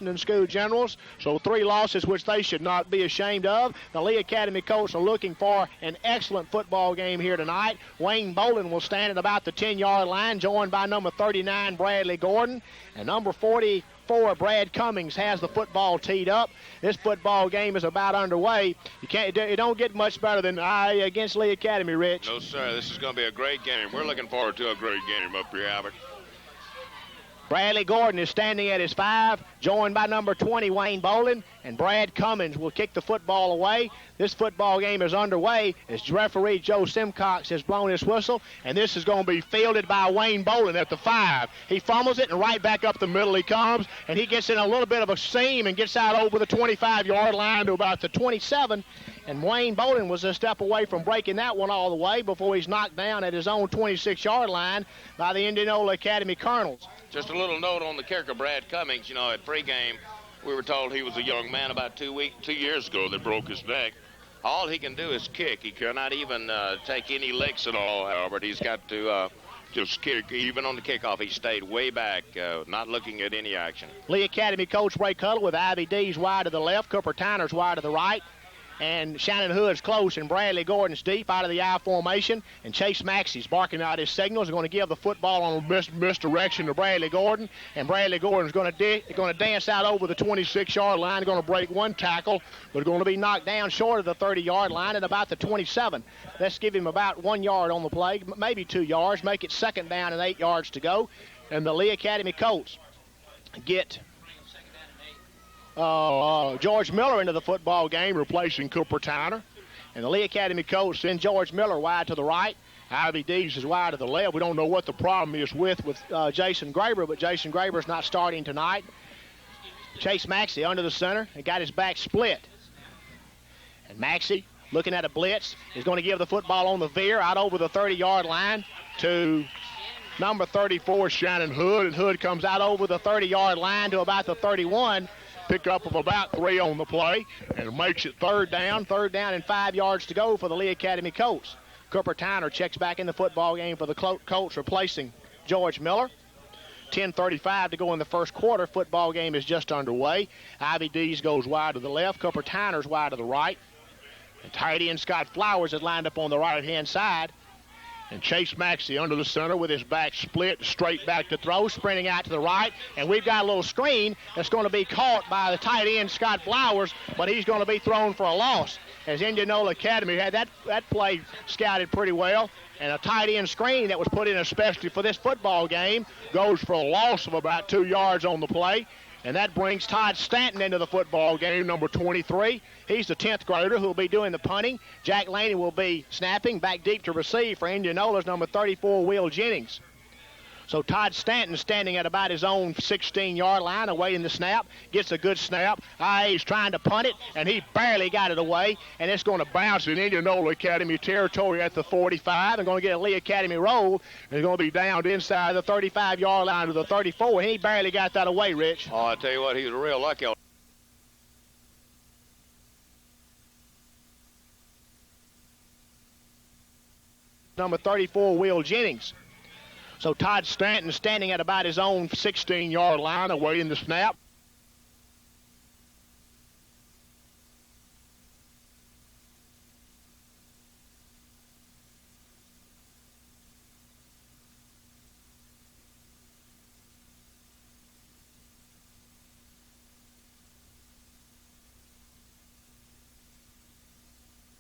and School Generals, so 3 losses which they should not be ashamed of. The Lee Academy Colts are looking for an excellent football game here tonight. Wayne Bolin will stand at about the 10-yard line, joined by number 39 Bradley Gordon, and number 44 Brad Cummings has the football teed up. This football game is about underway. It don't get much better than against Lee Academy, Rich. No, sir. This is going to be a great game. We're looking forward to a great game up here, Albert. Bradley Gordon is standing at his 5, joined by number 20, Wayne Bolin, and Brad Cummins will kick the football away. This football game is underway as referee Joe Simcox has blown his whistle, and this is going to be fielded by Wayne Bolin at the 5. He fumbles it, and right back up the middle he comes, and he gets in a little bit of a seam and gets out over the 25-yard line to about the 27, and Wayne Bolin was a step away from breaking that one all the way before he's knocked down at his own 26-yard line by the Indianola Academy Colonels. Just a little note on the kicker, Brad Cummings. You know, at pregame, we were told he was a young man about 2 years ago that broke his neck. All he can do is kick. He cannot even take any licks at all, however. He's got to just kick. Even on the kickoff, he stayed way back, not looking at any action. Lee Academy coach Ray Cuttle with Ivy D's wide to the left, Cooper Tyner's wide to the right. And Shannon Hood's close, and Bradley Gordon's deep out of the I formation. And Chase Maxey's barking out his signals. They're going to give the football on misdirection to Bradley Gordon. And Bradley Gordon's going to dance out over the 26-yard line. Going to break one tackle, but going to be knocked down short of the 30-yard line at about the 27. Let's give him about 1 yard on the play, maybe 2 yards. Make it second down and 8 yards to go. And the Lee Academy Colts get George Miller into the football game, replacing Cooper Tyner. And the Lee Academy Colts send George Miller wide to the right. Ivy Dees is wide to the left. We don't know what the problem is with Jason Graber, but Jason Graber's not starting tonight. Chase Maxey under the center and got his back split. And Maxey, looking at a blitz, is going to give the football on the veer out over the 30-yard line to number 34, Shannon Hood. And Hood comes out over the 30-yard line to about the 31. Pick up of about 3 on the play, and makes it third down and 5 yards to go for the Lee Academy Colts. Cooper Tyner checks back in the football game for the Colts, replacing George Miller. 10:35 to go in the first quarter. Football game is just underway. Ivy Dees goes wide to the left. Cooper Tyner's wide to the right. And tight end Scott Flowers is lined up on the right-hand side. And Chase Maxey under the center with his back split, straight back to throw, sprinting out to the right. And we've got a little screen that's going to be caught by the tight end, Scott Flowers, but he's going to be thrown for a loss. As Indianola Academy had that play scouted pretty well. And a tight end screen that was put in especially for this football game goes for a loss of about 2 yards on the play. And that brings Todd Stanton into the football game, number 23. He's the 10th grader who will be doing the punting. Jack Laney will be snapping back deep to receive for Indianola's number 34, Will Jennings. So Todd Stanton standing at about his own 16-yard line awaiting the snap. Gets a good snap. He's trying to punt it, and he barely got it away. And it's going to bounce in Indianola Academy territory at the 45. And going to get a Lee Academy roll. And it's going to be downed inside the 35-yard line to the 34. And he barely got that away, Rich. Oh, I tell you what, he was real lucky. Number 34, Will Jennings. So Todd Stanton standing at about his own 16-yard line awaiting the snap.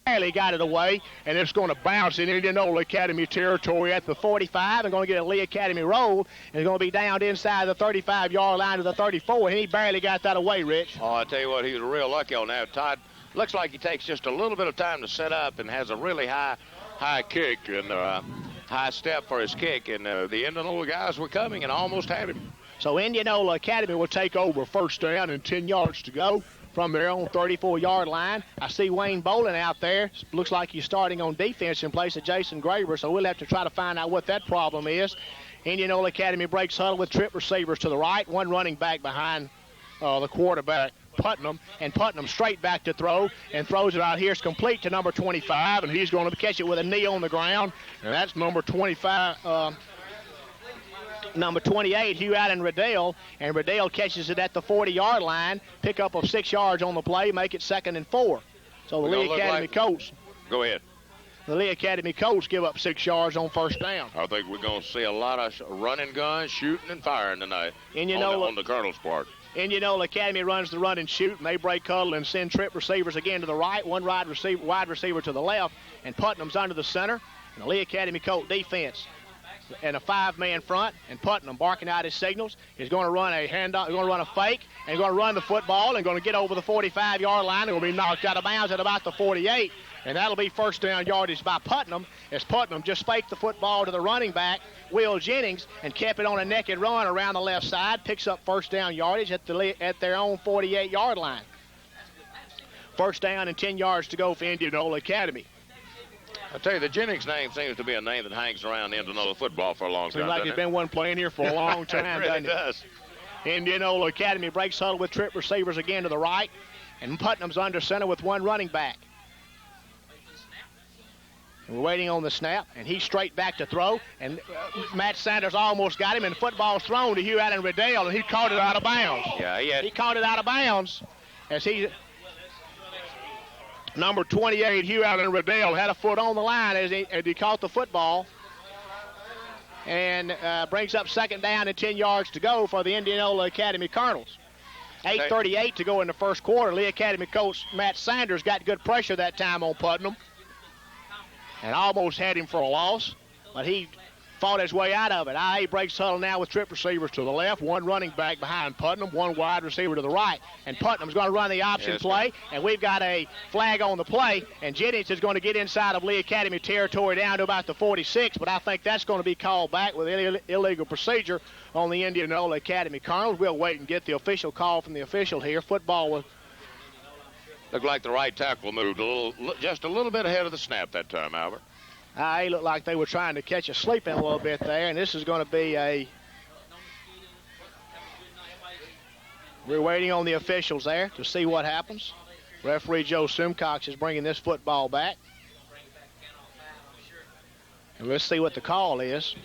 Barely got it away, and it's going to bounce in Indianola Academy territory at the 45 and going to get a Lee Academy roll, and it's going to be downed inside the 35-yard line to the 34, and he barely got that away, Rich. Oh, I tell you what, he was real lucky on that. Todd looks like he takes just a little bit of time to set up and has a really high kick and high step for his kick, and the Indianola guys were coming and almost had him. So Indianola Academy will take over first down and 10 yards to go from their own 34-yard line. I see Wayne Bolin out there. Looks like he's starting on defense in place of Jason Graber, so we'll have to try to find out what that problem is. Indianola Academy breaks huddle with trip receivers to the right, one running back behind the quarterback, Putnam, and Putnam straight back to throw and throws it out here. It's complete to number 25, and he's going to catch it with a knee on the ground, and that's number 25, number 28, Hugh Allen Riddell, and Riddell catches it at the 40-yard line, pick up of 6 yards on the play, make it 2nd and 4. So the Lee Academy Colts. Go ahead. The Lee Academy Colts give up 6 yards on first down. I think we're going to see a lot of running guns, shooting and firing tonight on the Colonel's part. Indianola Academy runs the run and shoot, and they break huddle and send trip receivers again to the right, one wide receiver to the left, and Putnam's under the center. And the Lee Academy Colt defense and a 5-man front, and Putnam barking out his signals. He's going to run a handoff, going to run a fake, and going to run the football and going to get over the 45-yard line. It will be knocked out of bounds at about the 48, and that'll be first down yardage by Putnam, as Putnam just faked the football to the running back, Will Jennings, and kept it on a naked run around the left side, picks up first down yardage at their own 48-yard line. First down and 10 yards to go for Indianola Academy. I tell you, the Jennings name seems to be a name that hangs around Indianola football for a long time. Seems like there's been one playing here for a long time, it really doesn't it? does. Indianola Academy breaks huddle with trip receivers again to the right, and Putnam's under center with one running back. And we're waiting on the snap, and he's straight back to throw, and Matt Sanders almost got him, and the football's thrown to Hugh Allen Riddell, and he caught it out of bounds. Yeah, he caught it out of bounds as number 28, Hugh Allen Riddell, had a foot on the line as he caught the football, and brings up second down and 10 yards to go for the Indianola Academy Colonels. 8:38 to go in the first quarter. Lee Academy coach Matt Sanders got good pressure that time on Putnam and almost had him for a loss, but he fought his way out of it. IA breaks huddle now with trip receivers to the left, one running back behind Putnam, one wide receiver to the right, and Putnam's going to run the option play, and we've got a flag on the play, and Jennings is going to get inside of Lee Academy territory down to about the 46, but I think that's going to be called back with illegal procedure on the Indianola Academy Colonels. We'll wait and get the official call from the official here. Football was... Looked like the right tackle moved just a little bit ahead of the snap that time, Albert. It looked like they were trying to catch a sleep in a little bit there, and this is going to be we're waiting on the officials there to see what happens. Referee Joe Simcox is bringing this football back. And let's see what the call is.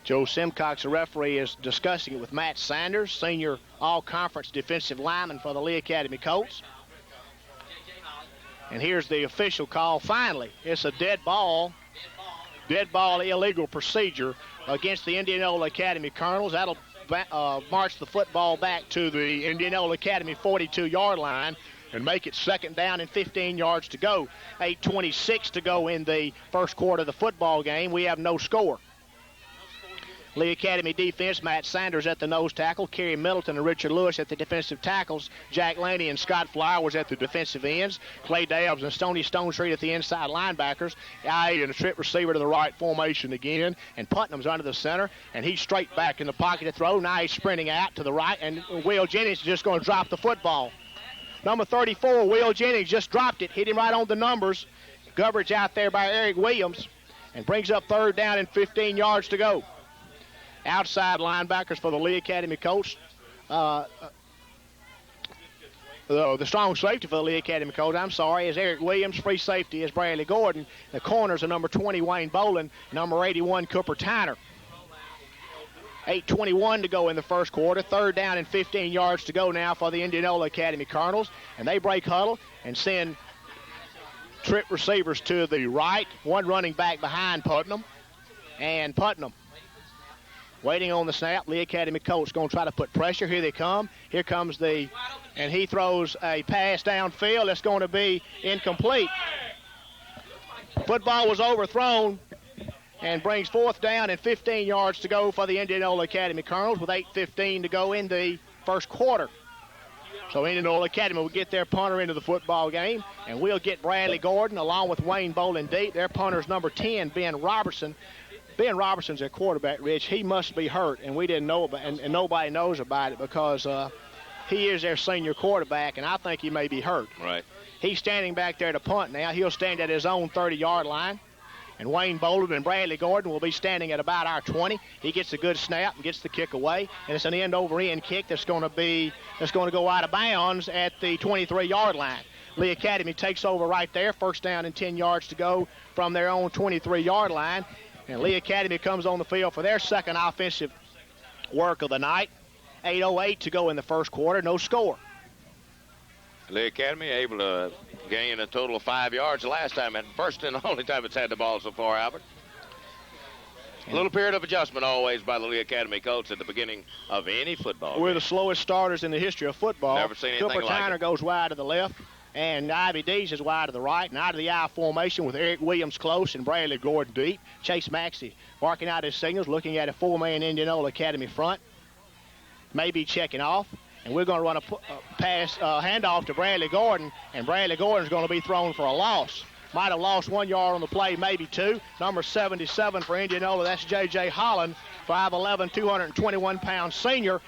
Joe Simcox, the referee, is discussing it with Matt Sanders, senior all-conference defensive lineman for the Lee Academy Colts. And here's the official call. Finally, it's a dead ball illegal procedure against the Indianola Academy Colonels. That'll march the football back to the Indianola Academy 42-yard line and make it second down and 15 yards to go. 8:26 to go in the first quarter of the football game. We have no score. Lee Academy defense, Matt Sanders at the nose tackle, Kerry Middleton and Richard Lewis at the defensive tackles, Jack Laney and Scott Flowers at the defensive ends, Clay Dabbs and Stoney Stonestreet at the inside linebackers, IA and a trip receiver to the right formation again, and Putnam's under the center, and he's straight back in the pocket to throw. Now he's sprinting out to the right, and Will Jennings is just going to drop the football. Number 34, Will Jennings, just dropped it, hit him right on the numbers. Coverage out there by Eric Williams, and brings up third down and 15 yards to go. Outside linebackers for the Lee Academy Colts. The strong safety for the Lee Academy Colts, is Eric Williams. Free safety is Bradley Gordon. The corners are number 20, Wayne Boland, number 81, Cooper Tyner. 8:21 to go in the first quarter. Third down and 15 yards to go now for the Indianola Academy Colonels. And they break huddle and send trip receivers to the right. One running back behind Putnam. And Putnam waiting on the snap. Lee Academy Colts going to try to put pressure. Here they come. Here comes and he throws a pass downfield. It's going to be incomplete. Football was overthrown and brings fourth down and 15 yards to go for the Indianola Academy Colonels with 8:15 to go in the first quarter. So Indianola Academy will get their punter into the football game, and we'll get Bradley Gordon along with Wayne Boland deep. Their punter's number 10, Ben Robertson. Ben Robertson's their quarterback, Rich. He must be hurt, and we didn't know about it, and nobody knows about it because he is their senior quarterback, and I think he may be hurt. Right. He's standing back there to punt now. He'll stand at his own 30-yard line, and Wayne Boland and Bradley Gordon will be standing at about our 20. He gets a good snap and gets the kick away, and it's an end-over-end kick that's going to go out of bounds at the 23-yard line. Lee Academy takes over right there. First down and 10 yards to go from their own 23-yard line. And Lee Academy comes on the field for their second offensive work of the night. 8:08 to go in the first quarter, no score. Lee Academy able to gain a total of 5 yards the last time, and first and only time it's had the ball so far, Albert. A little period of adjustment always by the Lee Academy Colts at the beginning of any football We're game. the slowest starters in the history of football. Never seen anything Cooper like Tyner it. goes wide to the left, and Ivy Dees is wide to the right, and out of the I formation with Eric Williams close and Bradley Gordon deep. Chase Maxey barking out his signals, looking at a four-man Indianola Academy front. Maybe checking off, and we're going to run a pass handoff to Bradley Gordon, and Bradley Gordon's going to be thrown for a loss. Might have lost 1 yard on the play, maybe 2. Number 77 for Indianola, that's J.J. Holland, 5'11", 221-pound senior.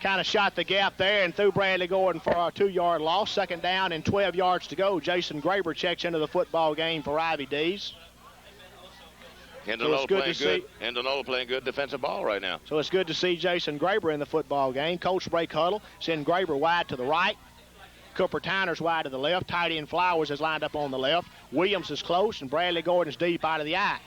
Kind of shot the gap there and threw Bradley Gordon for a 2-yard loss. Second down and 12 yards to go. Jason Graber checks into the football game for Ivy Dees. Indianola playing good defensive ball right now. So it's good to see Jason Graber in the football game. Colts break huddle, send Graber wide to the right. Cooper Tyner's wide to the left. Tight end Flowers is lined up on the left. Williams is close, and Bradley Gordon's deep out of the eye.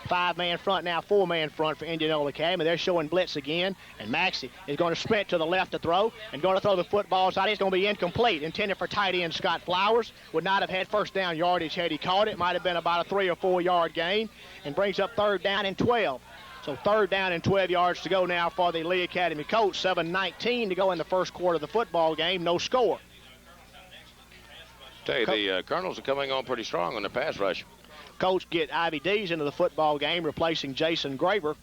5-man front now, 4-man front for Indianola Academy. They're showing blitz again, and Maxey is going to sprint to the left to throw and going to throw the football side. It's going to be incomplete. Intended for tight end Scott Flowers. Would not have had first down yardage had he caught it. Might have been about a 3 or 4 yard gain, and brings up third down and 12. So third down and 12 yards to go now for the Lee Academy Colts. 7:19 to go in the first quarter of the football game. No score. Tell you, the Colonels are coming on pretty strong on the pass rush. Colts get Ivy Dees into the football game, replacing Jason Graber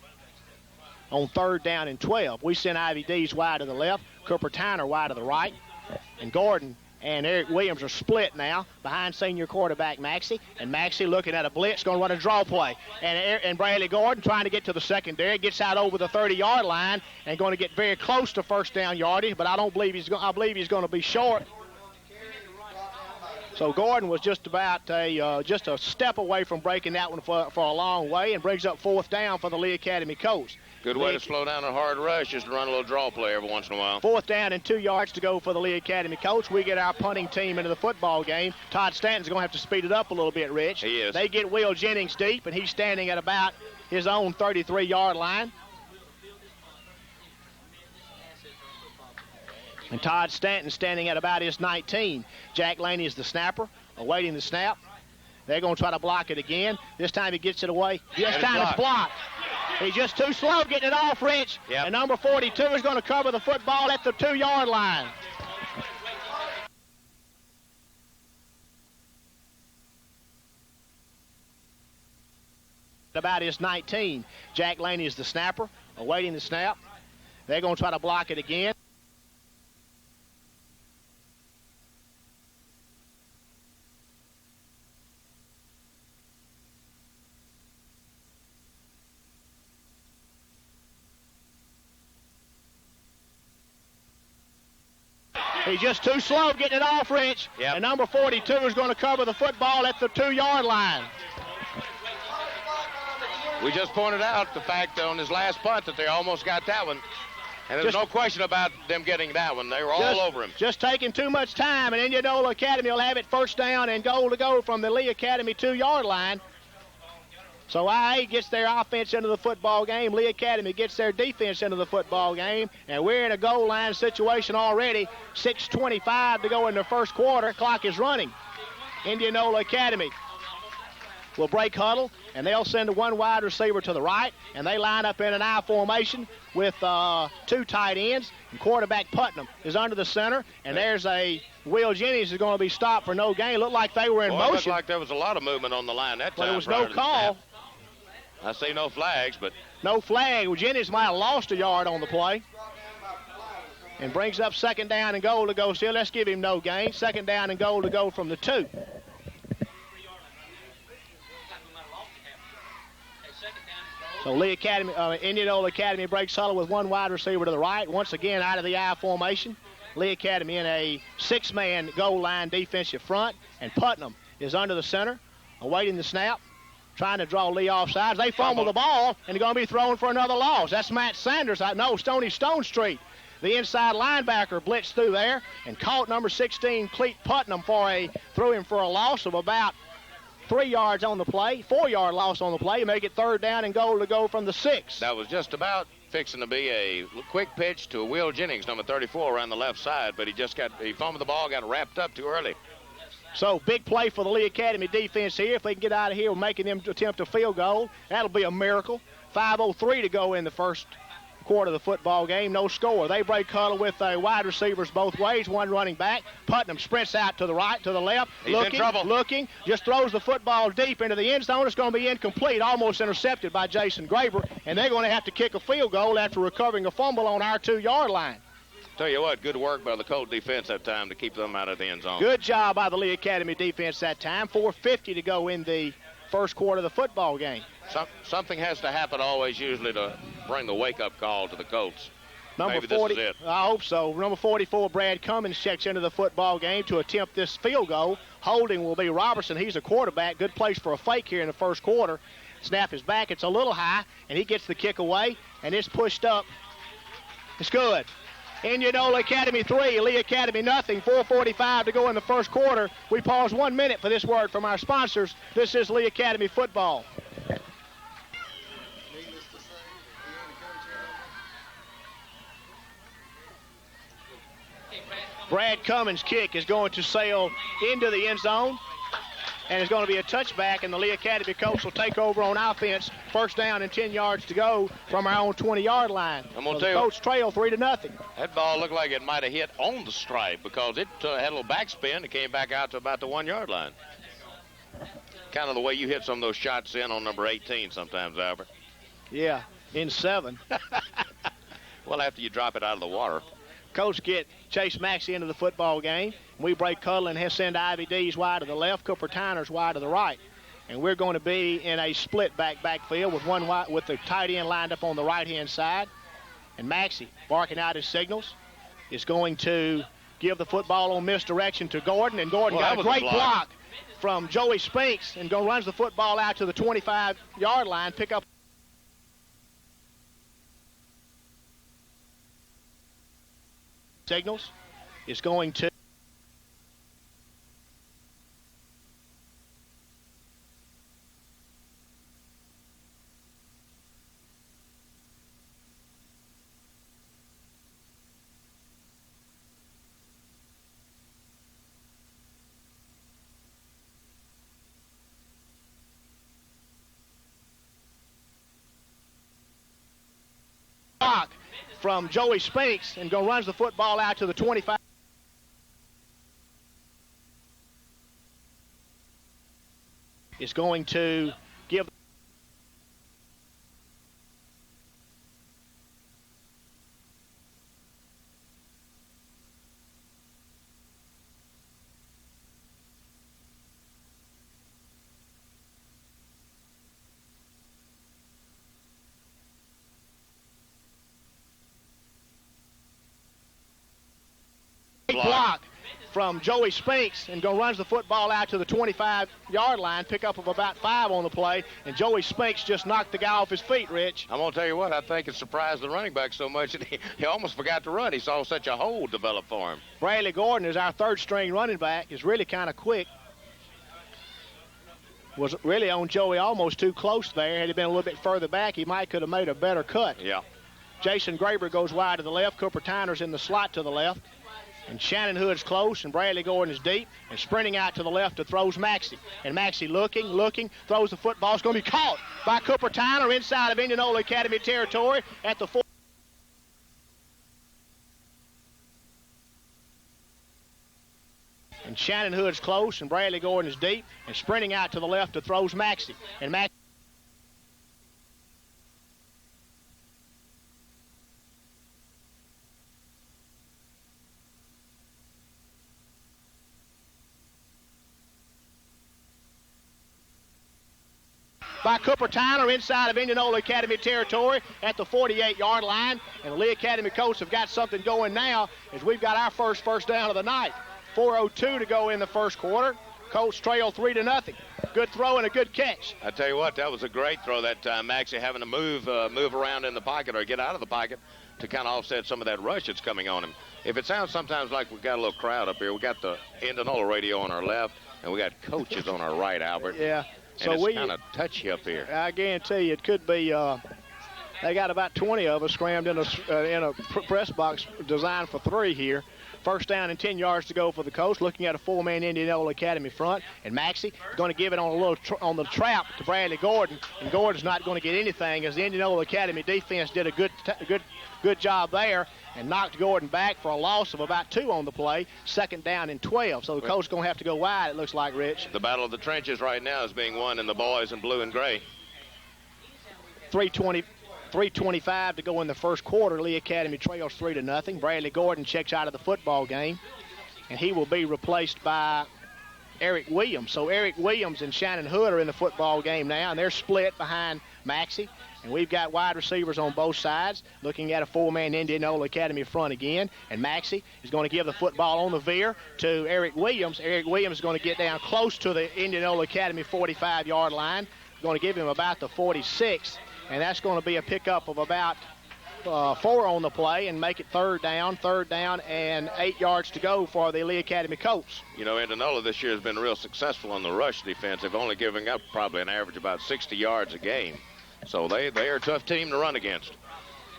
on third down and 12. We send Ivy Dees wide to the left, Cooper Tyner wide to the right, and Gordon and Eric Williams are split now behind senior quarterback Maxey, and Maxey looking at a blitz, going to run a draw play. And Bradley Gordon trying to get to the secondary, gets out over the 30-yard line and going to get very close to first down yardage, but I believe he's going to be short. So Gordon was just about just a step away from breaking that one for a long way, and brings up fourth down for the Lee Academy Colts. Good way to slow down a hard rush, just to run a little draw play every once in a while. Fourth down and 2 yards to go for the Lee Academy Colts. We get our punting team into the football game. Todd Stanton's going to have to speed it up a little bit, Rich. He is. They get Will Jennings deep, and he's standing at about his own 33-yard line. And Todd Stanton standing at about his 19. Jack Laney is the snapper, awaiting the snap. They're going to try to block it again. This time he gets it away. This time it's blocked. He's just too slow getting it off, Rich. Yep. And number 42 is going to cover the football at the 2-yard line. About his 19. Jack Laney is the snapper, awaiting the snap. They're going to try to block it again. He's just too slow getting it off, Rich. Yep. And number 42 is going to cover the football at the 2-yard line. We just pointed out the fact on his last punt that they almost got that one. And there's no question about them getting that one. They were all over him. Just taking too much time, and Indianola Academy will have it first down and goal to go from the Lee Academy 2-yard line. So IA gets their offense into the football game. Lee Academy gets their defense into the football game. And we're in a goal line situation already. 6:25 to go in the first quarter. Clock is running. Indianola Academy will break huddle, and they'll send one wide receiver to the right, and they line up in an I formation with 2 tight ends. And quarterback Putnam is under the center, and there's a Will Jennings is going to be stopped for no gain. Looked like they were in motion. It looked like there was a lot of movement on the line that time. But there was no call. I say no flags, but... No flag. Jennings might have lost a yard on the play. And brings up second down and goal to go still. Let's give him no gain. Second down and goal to go from the 2. So Lee Academy, Indianola Academy breaks huddle with one wide receiver to the right. Once again out of the I formation. Lee Academy in a 6-man goal line defensive front. And Putnam is under the center, awaiting the snap. Trying to draw Lee off sides. They fumble the ball, and they're going to be thrown for another loss. That's Matt Sanders. Stony Stone Street. The inside linebacker blitzed through there and caught number 16, Cleet Putnam, threw him for a loss of about 3 yards on the play, 4-yard loss on the play, make it 3rd down and goal to go from the 6. That was just about fixing to be a quick pitch to Will Jennings, number 34, around the left side, but he fumbled the ball, got wrapped up too early. So big play for the Lee Academy defense here. If they can get out of here making them attempt a field goal, that'll be a miracle. 5:03 to go in the first quarter of the football game. No score. They break huddle with wide receivers both ways, one running back. Putnam sprints out to the right, to the left. He's in trouble. Looking, just throws the football deep into the end zone. It's going to be incomplete, almost intercepted by Jason Graber, and they're going to have to kick a field goal after recovering a fumble on our 2-yard line. Tell you what, good work by the Colt defense that time to keep them out of the end zone. Good job by the Lee Academy defense that time. 4:50 to go in the first quarter of the football game. Something has to happen always, usually, to bring the wake-up call to the Colts. Maybe 40, this is it. I hope so. Number 44, Brad Cummins, checks into the football game to attempt this field goal. Holding will be Robertson. He's a quarterback. Good place for a fake here in the first quarter. Snap is back. It's a little high, and he gets the kick away, and it's pushed up. It's good. Indianola Academy 3, Lee Academy nothing. 4:45 to go in the first quarter. We pause 1 minute for this word from our sponsors. This is Lee Academy football. Brad Cummins' kick is going to sail into the end zone, and it's going to be a touchback, and the Lee Academy Colts will take over on offense. 1st down and 10 yards to go from our own 20-yard line. I'm going to tell you, Colts trail 3-0. That ball looked like it might have hit on the stripe because it had a little backspin. It came back out to about the 1-yard line. Kind of the way you hit some of those shots in on number 18 sometimes, Albert. Yeah, in 7. Well, after you drop it out of the water. Colts get Chase Maxey into the football game. We break huddle and send Ivy D's wide to the left, Cooper Tyner's wide to the right. And we're going to be in a split backfield with one wide, with the tight end lined up on the right-hand side. And Maxey, barking out his signals, is going to give the football on misdirection to Gordon. And Gordon got a great block from Joey Spinks and runs the football out to the 25-yard line, pick up signals. Is going to block from Joey Spinks and runs the football out to the 25. Is going to give block from Joey Spinks and runs the football out to the 25-yard line, pick up of about 5 on the play, and Joey Spinks just knocked the guy off his feet, Rich. I'm going to tell you what, I think it surprised the running back so much that he almost forgot to run. He saw such a hole develop for him. Bradley Gordon is our 3rd-string running back, is really kind of quick. Was really on Joey almost too close there. Had he been a little bit further back, he could have made a better cut. Yeah. Jason Graber goes wide to the left. Cooper Tyner's in the slot to the left. And Shannon Hood's close, and Bradley Gordon is deep, and sprinting out to the left to throws Maxey. And Maxey looking, throws the football. It's going to be caught by Cooper Tyner inside of Indianola Academy territory at the 4. And Shannon Hood's close, and Bradley Gordon is deep, and sprinting out to the left to throws Maxey. And Maxey by Cooper Tyner inside of Indianola Academy territory at the 48-yard line. And the Lee Academy Colts have got something going now as we've got our first down of the night. 4:02 to go in the first quarter. Colts trail 3-0. Good throw and a good catch. I tell you what, that was a great throw that time. Maxey having to move around in the pocket or get out of the pocket. to kind of offset some of that rush that's coming on him. If it sounds sometimes like we've got a little crowd up here, we got the Indianola radio on our left, and we got coaches on our right, Albert. Yeah. So it's kind of touchy up here. I guarantee you it could be. They got about 20 of us crammed in a press box designed for 3 here. First down and 10 yards to go for the Colts. Looking at a 4-man Indianola Academy front, and Maxey is going to give it on the trap to Bradley Gordon, and Gordon's not going to get anything as the Indianola Academy defense did a good job there and knocked Gordon back for a loss of about 2 on the play. Second down and 12. So the Colts going to have to go wide. It looks like, Rich. The battle of the trenches right now is being won in the boys in blue and gray. 3:25 to go in the first quarter. Lee Academy trails 3-0. Bradley Gordon checks out of the football game, and he will be replaced by Eric Williams. So Eric Williams and Shannon Hood are in the football game now, and they're split behind Maxey. And we've got wide receivers on both sides, looking at a 4-man Indianola Academy front again. And Maxey is going to give the football on the veer to Eric Williams. Eric Williams is going to get down close to the Indianola Academy 45-yard line. Going to give him about the 46. And that's going to be a pickup of about 4 on the play and make it third down and 8 yards to go for the Lee Academy Colts. You know, Indianola this year has been real successful on the rush defense. They've only given up probably an average about 60 yards a game. So they are a tough team to run against.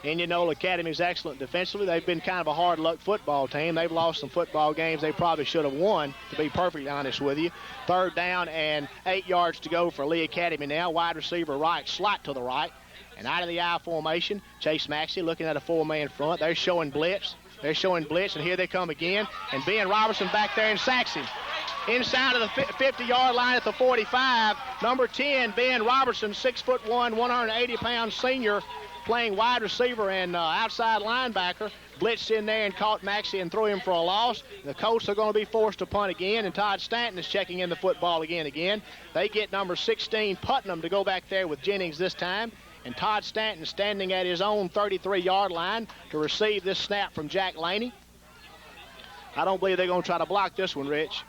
Indianola Academy is excellent defensively. They've been kind of a hard luck football team. They've lost some football games they probably should have won, to be perfectly honest with you. Third down and 8 yards to go for Lee Academy now. Wide receiver right, slot to the right. And out of the I formation, Chase Maxey looking at a 4-man front. They're showing blitz. And here they come again. And Ben Robertson back there and sacks him. Inside of the 50-yard line at the 45, number 10, Ben Robertson, 6'1", 180-pound senior, playing wide receiver and outside linebacker, blitzed in there and caught Maxey and threw him for a loss. The Colts are going to be forced to punt again, and Todd Stanton is checking in the football again. They get number 16, Putnam, to go back there with Jennings this time. And Todd Stanton standing at his own 33-yard line to receive this snap from Jack Laney. I don't believe they're going to try to block this one, Rich.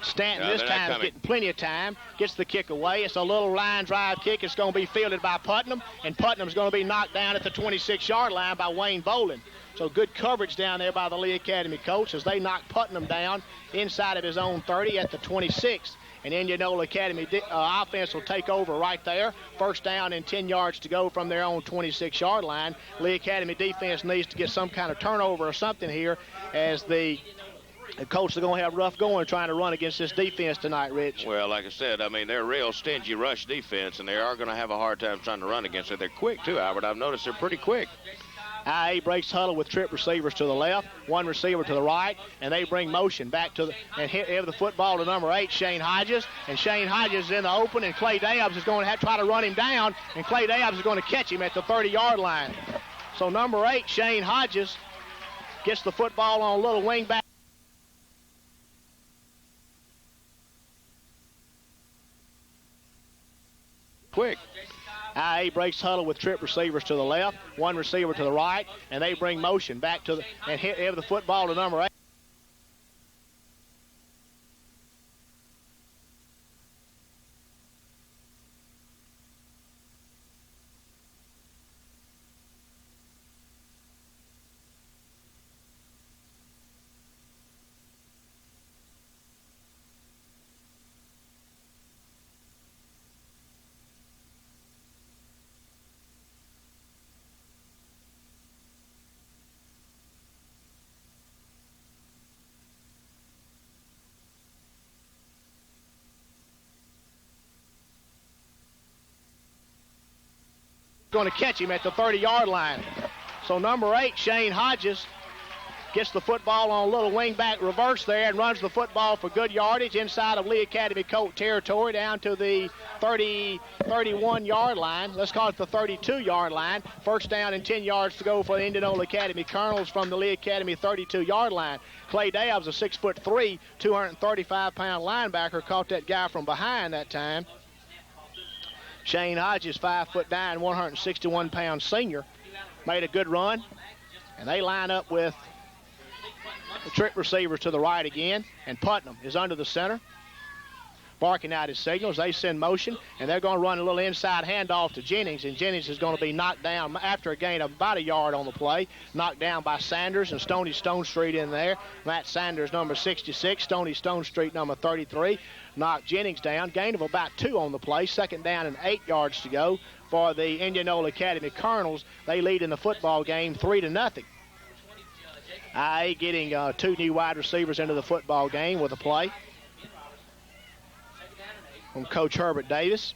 Stanton this time is getting plenty of time, gets the kick away. It's a little line drive kick. It's going to be fielded by Putnam, and Putnam's going to be knocked down at the 26-yard line by Wayne Bolin. So good coverage down there by the Lee Academy coach as they knock Putnam down inside of his own 30 at the 26. And Indianola Academy offense will take over right there. First down and 10 yards to go from their own 26-yard line. Lee Academy defense needs to get some kind of turnover or something here as the Colts are going to have rough going trying to run against this defense tonight, Rich. Well, like I said, I mean, they're a real stingy rush defense, and they are going to have a hard time trying to run against it. They're quick, too, Albert. I've noticed they're pretty quick. IA breaks huddle with trip receivers to the left, one receiver to the right, and they bring motion back to and give the football to number 8, Shane Hodges. And Shane Hodges is in the open, and Clay Dabbs is going to try to run him down, and Clay Dabbs is going to catch him at the 30-yard line. So number 8, Shane Hodges, gets the football on a little wing back. Quick. IA breaks huddle with trip receivers to the left, one receiver to the right, and they bring motion back to and give the football to number 8. Going to catch him at the 30-yard line. So number 8, Shane Hodges, gets the football on a little wing-back reverse there and runs the football for good yardage inside of Lee Academy Colt territory down to the 31-yard line. Let's call it the 32-yard line. First down and 10 yards to go for the Indianola Academy Colonels from the Lee Academy 32-yard line. Clay Dabbs, a 6'3", 235-pound linebacker, caught that guy from behind that time. Shane Hodges, 5'9", 161-pound senior, made a good run. And they line up with the trick receivers to the right again. And Putnam is under the center. barking out his signals. They send motion, and they're going to run a little inside handoff to Jennings, and Jennings is going to be knocked down after a gain of about a yard on the play, knocked down by Sanders and Stoney Stonestreet in there. Matt Sanders, number 66, Stoney Stonestreet, number 33, knocked Jennings down. Gain of about 2 on the play, 2nd down and 8 yards to go for the Indianola Academy Colonels. They lead in the football game 3-0. IA getting 2 new wide receivers into the football game with a play from Coach Herbert Davis.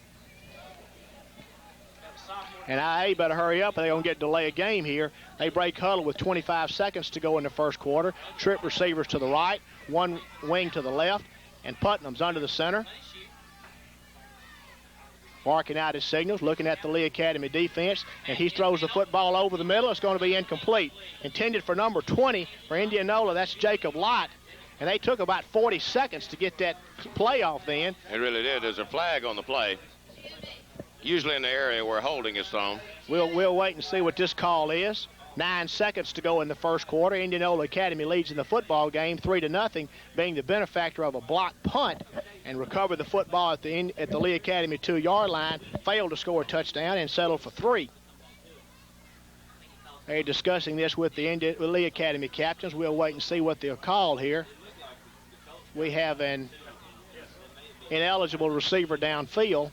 And IA better hurry up, or they're going to get delay a game here. They break huddle with 25 seconds to go in the first quarter. Trip receivers to the right, 1 wing to the left, and Putnam's under the center. Barking out his signals, looking at the Lee Academy defense, and he throws the football over the middle. It's going to be incomplete. Intended for number 20 for Indianola, that's Jacob Lott. And they took about 40 seconds to get that play off then. It really did. There's a flag on the play, usually in the area where holding is thrown. We'll wait and see what this call is. 9 seconds to go in the first quarter. Indianola Academy leads in the football game 3-0, being the benefactor of a blocked punt, and recovered the football at the Lee Academy 2-yard line, failed to score a touchdown, and settled for 3. They're discussing this with the Lee Academy captains. We'll wait and see what they'll call here. We have an ineligible receiver downfield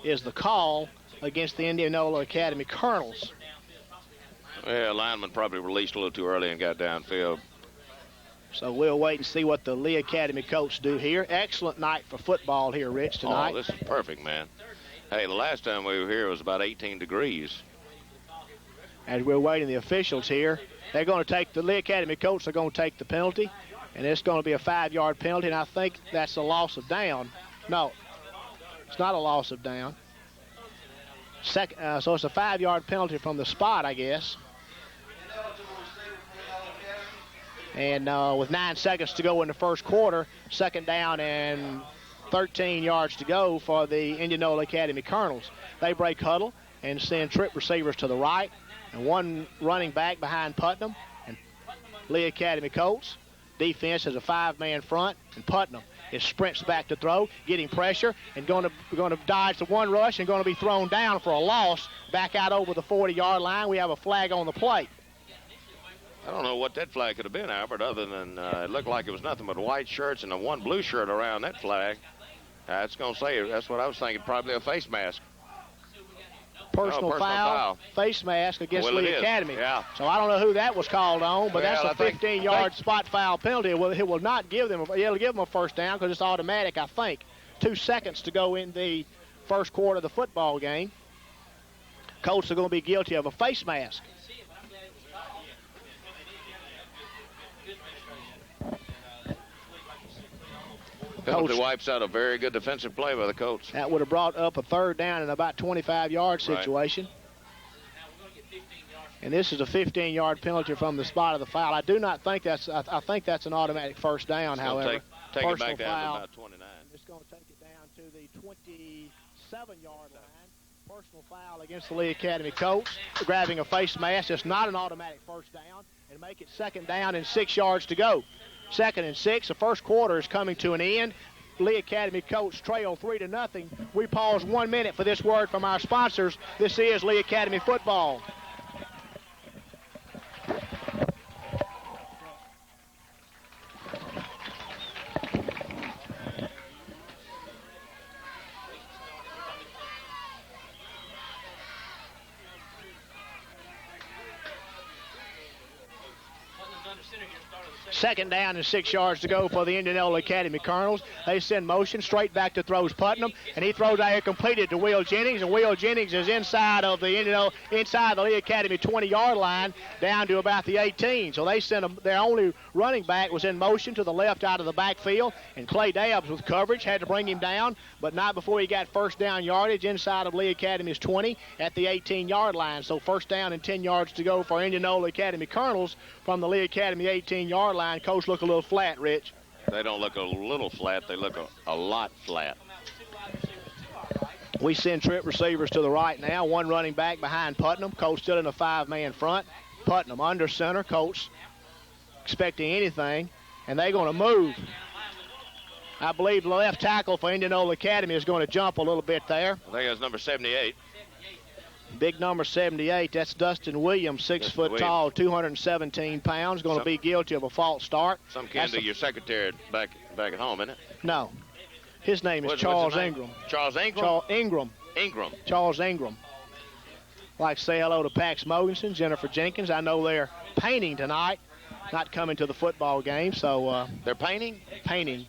is the call against the Indianola Academy Colonels. Yeah, lineman probably released a little too early and got downfield. So we'll wait and see what the Lee Academy coach do here. Excellent night for football here, Rich, tonight. Oh, this is perfect, man. Hey, the last time we were here it was about 18 degrees. As we're waiting the officials here, they're going to take the Lee Academy coach. They're going to take the penalty, and it's going to be a 5-yard penalty, and I think that's a loss of down. No, it's not a loss of down. So it's a 5-yard penalty from the spot, I guess. And with 9 seconds to go in the first quarter, 2nd down and 13 yards to go for the Indianola Academy Colonels. They break huddle and send trip receivers to the right, and 1 running back behind Putnam and Lee Academy Colts. Defense is a 5-man front, and Putnam sprints back to throw, getting pressure, and going to dodge the 1 rush and going to be thrown down for a loss back out over the 40-yard line. We have a flag on the plate. I don't know what that flag could have been, Albert, other than it looked like it was nothing but white shirts and a 1 blue shirt around that flag. That's going to say, that's what I was thinking, probably a face mask. Personal foul, face mask against Lee Academy. Yeah. So I don't know who that was called on, but that's a 15-yard spot foul penalty. It will not give them. It'll give them a first down because it's automatic, I think. 2 seconds to go in the first quarter of the football game. Colts are going to be guilty of a face mask. Penalty wipes out a very good defensive play by the Colts. That would have brought up a 3rd down in about 25-yard situation. Right. And this is a 15-yard penalty from the spot of the foul. I do not think that's. I think that's an automatic first down. It's however, take it back down to about 29. It's going to take it down to the 27-yard line. Personal foul against the Lee Academy Colts, grabbing a face mask. It's not an automatic first down, and make it 2nd down and 6 yards to go. 2nd and 6. The first quarter is coming to an end. Lee Academy Colts trail 3-0. We pause 1 minute for this word from our sponsors. This is Lee Academy football. Second down and 6 yards to go for the Indianola Academy Colonels. They send motion straight back to throws Putnam, and he throws out here completed to Will Jennings, and Will Jennings is inside of the Lee Academy 20-yard line down to about the 18. So they sent their only running back was in motion to the left out of the backfield, and Clay Dabbs with coverage had to bring him down, but not before he got first down yardage inside of Lee Academy's 20 at the 18-yard line. So first down and 10 yards to go for Indianola Academy Colonels from the Lee Academy 18-yard line. Coach look a little flat, Rich. They don't look a little flat. They look a lot flat. We send trip receivers to the right now. 1 running back behind Putnam. Coach still in a 5-man front. Putnam under center. Coach expecting anything. And they're going to move. I believe the left tackle for Indianola Academy is going to jump a little bit there. I think that's number 78. Big number 78, that's Dustin Williams, 6 foot tall, 217 pounds, going to be guilty of a false start. Some kin to your secretary back at home, isn't it? No. His name is Charles Ingram. Charles Ingram? Ingram. Charles Ingram. I'd like to say hello to Pax Mogensen, Jennifer Jenkins. I know they're painting tonight, not coming to the football game, so... they're painting? Painting.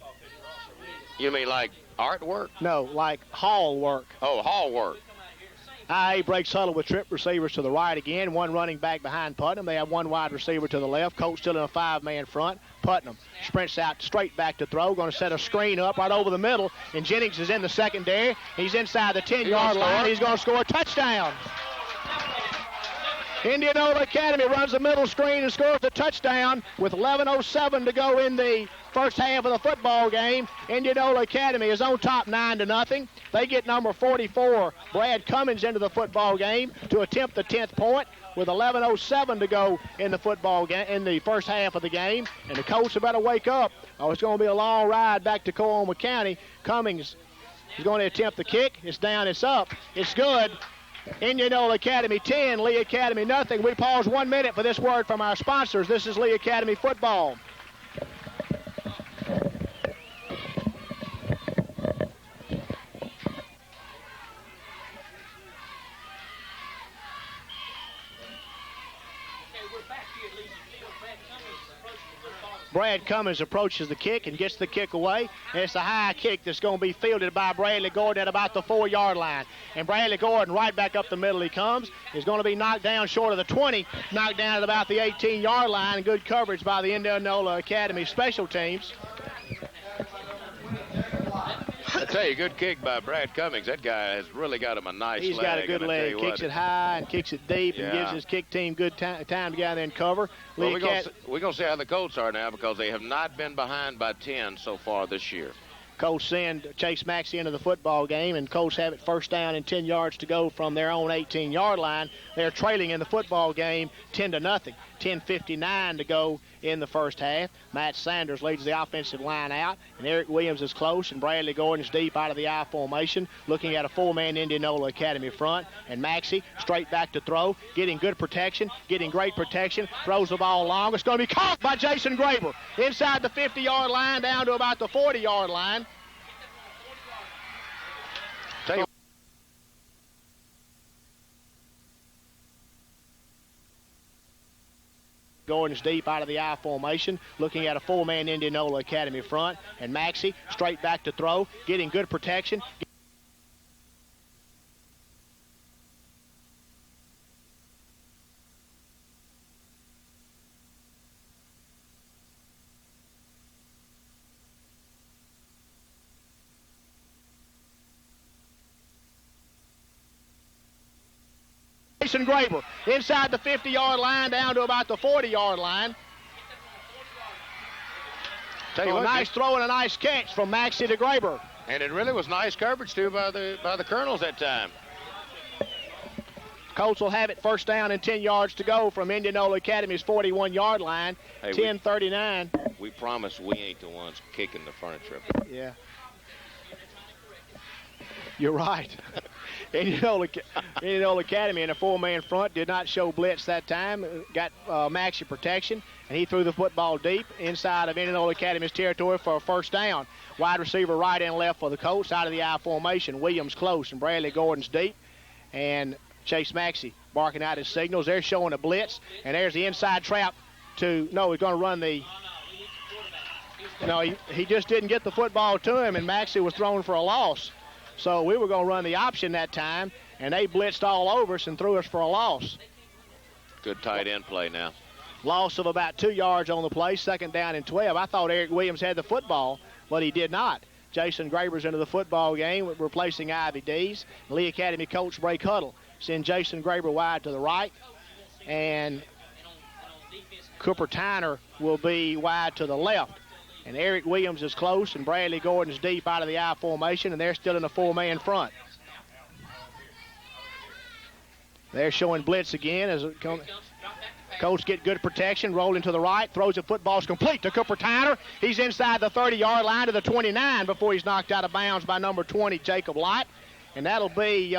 You mean like artwork? No, like hall work. Oh, hall work. IA breaks huddle with trip receivers to the right again. One running back behind Putnam. They have one wide receiver to the left. Colts still in a 5-man front. Putnam sprints out straight back to throw. Going to set a screen up right over the middle. And Jennings is in the secondary. He's inside the 10-yard line. He's going to score a touchdown. Indianola Academy runs the middle screen and scores a touchdown with 11:07 to go in the first half of the football game. Indianola Academy is on top 9-0. They get number 44, Brad Cummins, into the football game to attempt the 10th point with 11:07 to go in the football game, in the first half of the game. And the Colts better wake up. Oh, it's going to be a long ride back to Coahoma County. Cummings is going to attempt the kick. It's down, it's up, it's good. Indianola Academy 10, Lee Academy nothing. We pause 1 minute for this word from our sponsors. This is Lee Academy football. Brad Cummins approaches the kick and gets the kick away. And it's a high kick that's going to be fielded by Bradley Gordon at about the 4-yard line. And Bradley Gordon, right back up the middle he comes, is going to be knocked down short of the 20, knocked down at about the 18-yard line. Good coverage by the Indianola Academy special teams. I tell you, good kick by Brad Cummings. That guy has really got him a nice leg. He's got a good leg. Kicks it high and kicks it deep and gives his kick team good time to get out there and cover. Well, we're going to see how the Colts are now because they have not been behind by 10 so far this year. Colts send Chase Maxey into the football game, and Colts have it first down and 10 yards to go from their own 18-yard line. They're trailing in the football game 10-0. 10:59 to go in the first half. Matt Sanders leads the offensive line out, and Eric Williams is close, and Bradley Gordon's deep out of the I formation, looking at a 4-man Indianola Academy front. And Maxey straight back to throw, getting good protection, getting great protection, throws the ball long. It's going to be caught by Jason Graber inside the 50-yard line down to about the 40-yard line. Gordon's deep out of the I formation, looking at a 4-man Indianola Academy front. And Maxey straight back to throw, getting good protection. Jason Graber inside the 50-yard line down to about the 40-yard line. So a nice throw and a nice catch from Maxey to Graber. And it really was nice coverage too by the Colonels that time. Colts will have it first down and 10 yards to go from Indianola Academy's 41-yard line. Hey, 10:39. We promise we ain't the ones kicking the furniture. Yeah. You're right. Indianola Academy in a 4-man front did not show blitz that time. Got Maxey protection, and he threw the football deep inside of Indianola Academy's territory for a first down. Wide receiver right and left for the Colts out of the I formation. Williams close, and Bradley Gordon's deep. And Chase Maxey barking out his signals. They're showing a blitz, and there's the inside trap he's going to run the... No, he just didn't get the football to him, and Maxey was thrown for a loss. So we were going to run the option that time, and they blitzed all over us and threw us for a loss. Good tight end play now. Loss of about 2 yards on the play, second down and 12. I thought Eric Williams had the football, but he did not. Jason Graber's into the football game, replacing Ivy Dees. Lee Academy coach break huddle. Send Jason Graber wide to the right, and Cooper Tyner will be wide to the left. And Eric Williams is close, and Bradley Gordon's deep out of the I formation, and they're still in a 4-man front. They're showing blitz again as it comes. Colts get good protection, rolling to the right, throws the football's complete to Cooper Tyner. He's inside the 30-yard line to the 29 before he's knocked out of bounds by number 20, Jacob Light. And that'll be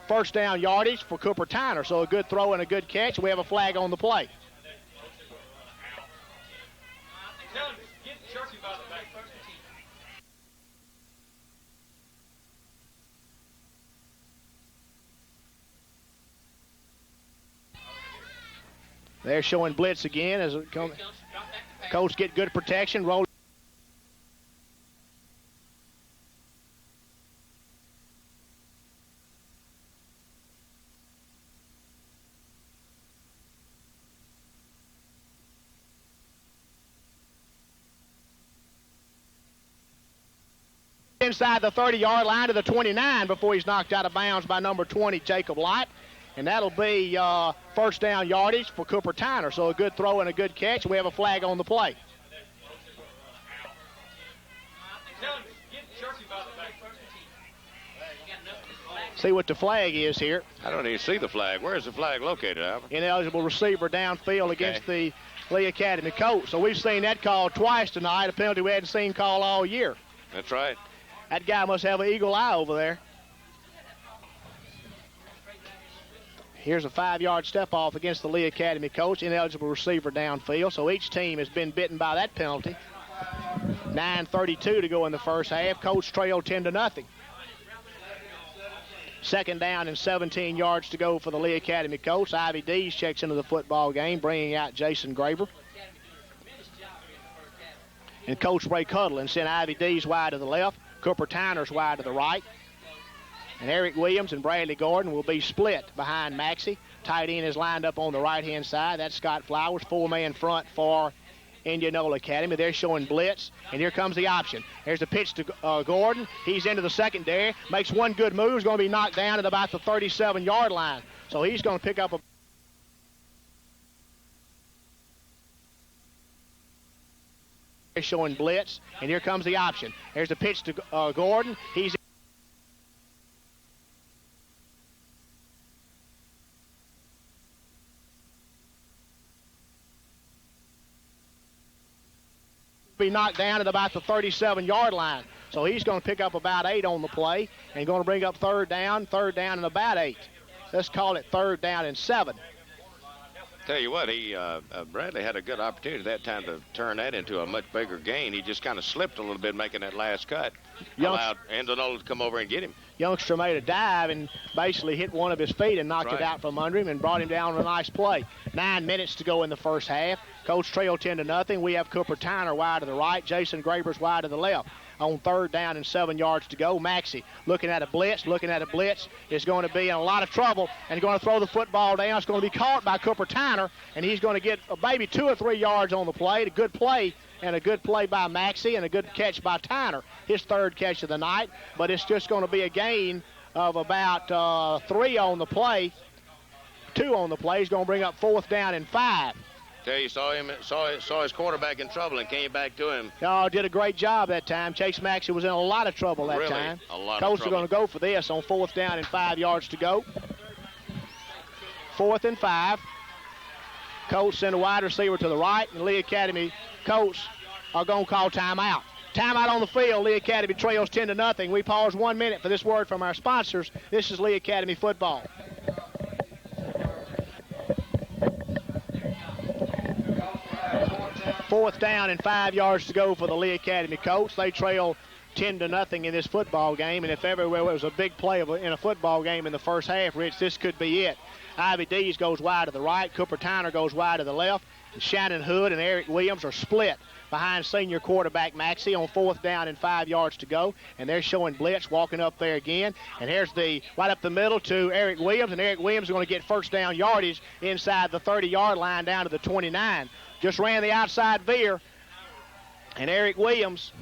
first down yardage for Cooper Tyner. So a good throw and a good catch. We have a flag on the play. They're showing blitz again as it comes. Colts get good protection, roll. Inside the 30-yard line to the 29 before he's knocked out of bounds by number 20, Jacob Light. And that'll be first down yardage for Cooper Tyner. So a good throw and a good catch. We have a flag on the play. See what the flag is here. I don't even see the flag. Where's the flag located, Albert? Ineligible receiver downfield against the Lee Academy Colts. So we've seen that called twice tonight, a penalty we hadn't seen called all year. That's right. That guy must have an eagle eye over there. Here's a 5-yard step off against the Lee Academy Colts, ineligible receiver downfield. So each team has been bitten by that penalty. 9:32 to go in the first half. Colts trail 10-0. Second down and 17 yards to go for the Lee Academy Colts. Ivy Dees checks into the football game, bringing out Jason Graber. And Coach Ray Cuddle and send Ivy Dees wide to the left. Cooper Tyner's wide to the right. And Eric Williams and Bradley Gordon will be split behind Maxey. Tight end is lined up on the right-hand side. That's Scott Flowers, 4-man front for Indianola Academy. They're showing blitz, and here comes the option. Here's the pitch to Gordon. He's into the secondary, makes one good move. He's going to be knocked down at about the 37-yard line. So he's going to pick up a... They're showing blitz, and here comes the option. Here's the pitch to Gordon. He's be knocked down at about the 37-yard line. So he's going to pick up about 8 on the play and going to bring up third down and about 8. Let's call it third down and 7. Tell you what, Bradley had a good opportunity that time to turn that into a much bigger gain. He just kind of slipped a little bit making that last cut. Allowed Indianola to come over and get him. Youngster made a dive and basically hit one of his feet and knocked it out from under him and brought him down on a nice play. 9 minutes to go in the first half. Colts trail 10-0. We have Cooper Tyner wide to the right. Jason Graber's wide to the left. On third down and 7 yards to go. Maxey looking at a blitz, is going to be in a lot of trouble and going to throw the football down. It's going to be caught by Cooper Tyner, and he's going to get maybe 2 or 3 yards on the play. A good play by Maxey and a good catch by Tyner. His third catch of the night, but it's just going to be a gain of about 3 on the play. 2 on the play. He's going to bring up fourth down and 5. Tell you, saw his quarterback in trouble and came back to him. Oh, did a great job that time. Chase Maxey was in a lot of trouble that time. A lot Colts of trouble. are going to go for this on fourth down and 5 yards to go. 4th and 5. Colts send a wide receiver to the right, and Lee Academy Colts are going to call timeout. Timeout on the field. Lee Academy trails 10-0. We pause 1 minute for this word from our sponsors. This is Lee Academy football. Fourth down and 5 yards to go for the Lee Academy Colts. They trail 10-0 in this football game, and if everywhere was a big play in a football game in the first half, Rich, this could be it. Ivy Dees goes wide to the right. Cooper Tyner goes wide to the left. And Shannon Hood and Eric Williams are split behind senior quarterback Maxey on fourth down and 5 yards to go. And they're showing blitz, walking up there again. And here's the right up the middle to Eric Williams. And Eric Williams is going to get first down yardage inside the 30-yard line down to the 29. Just ran the outside veer. And Eric Williams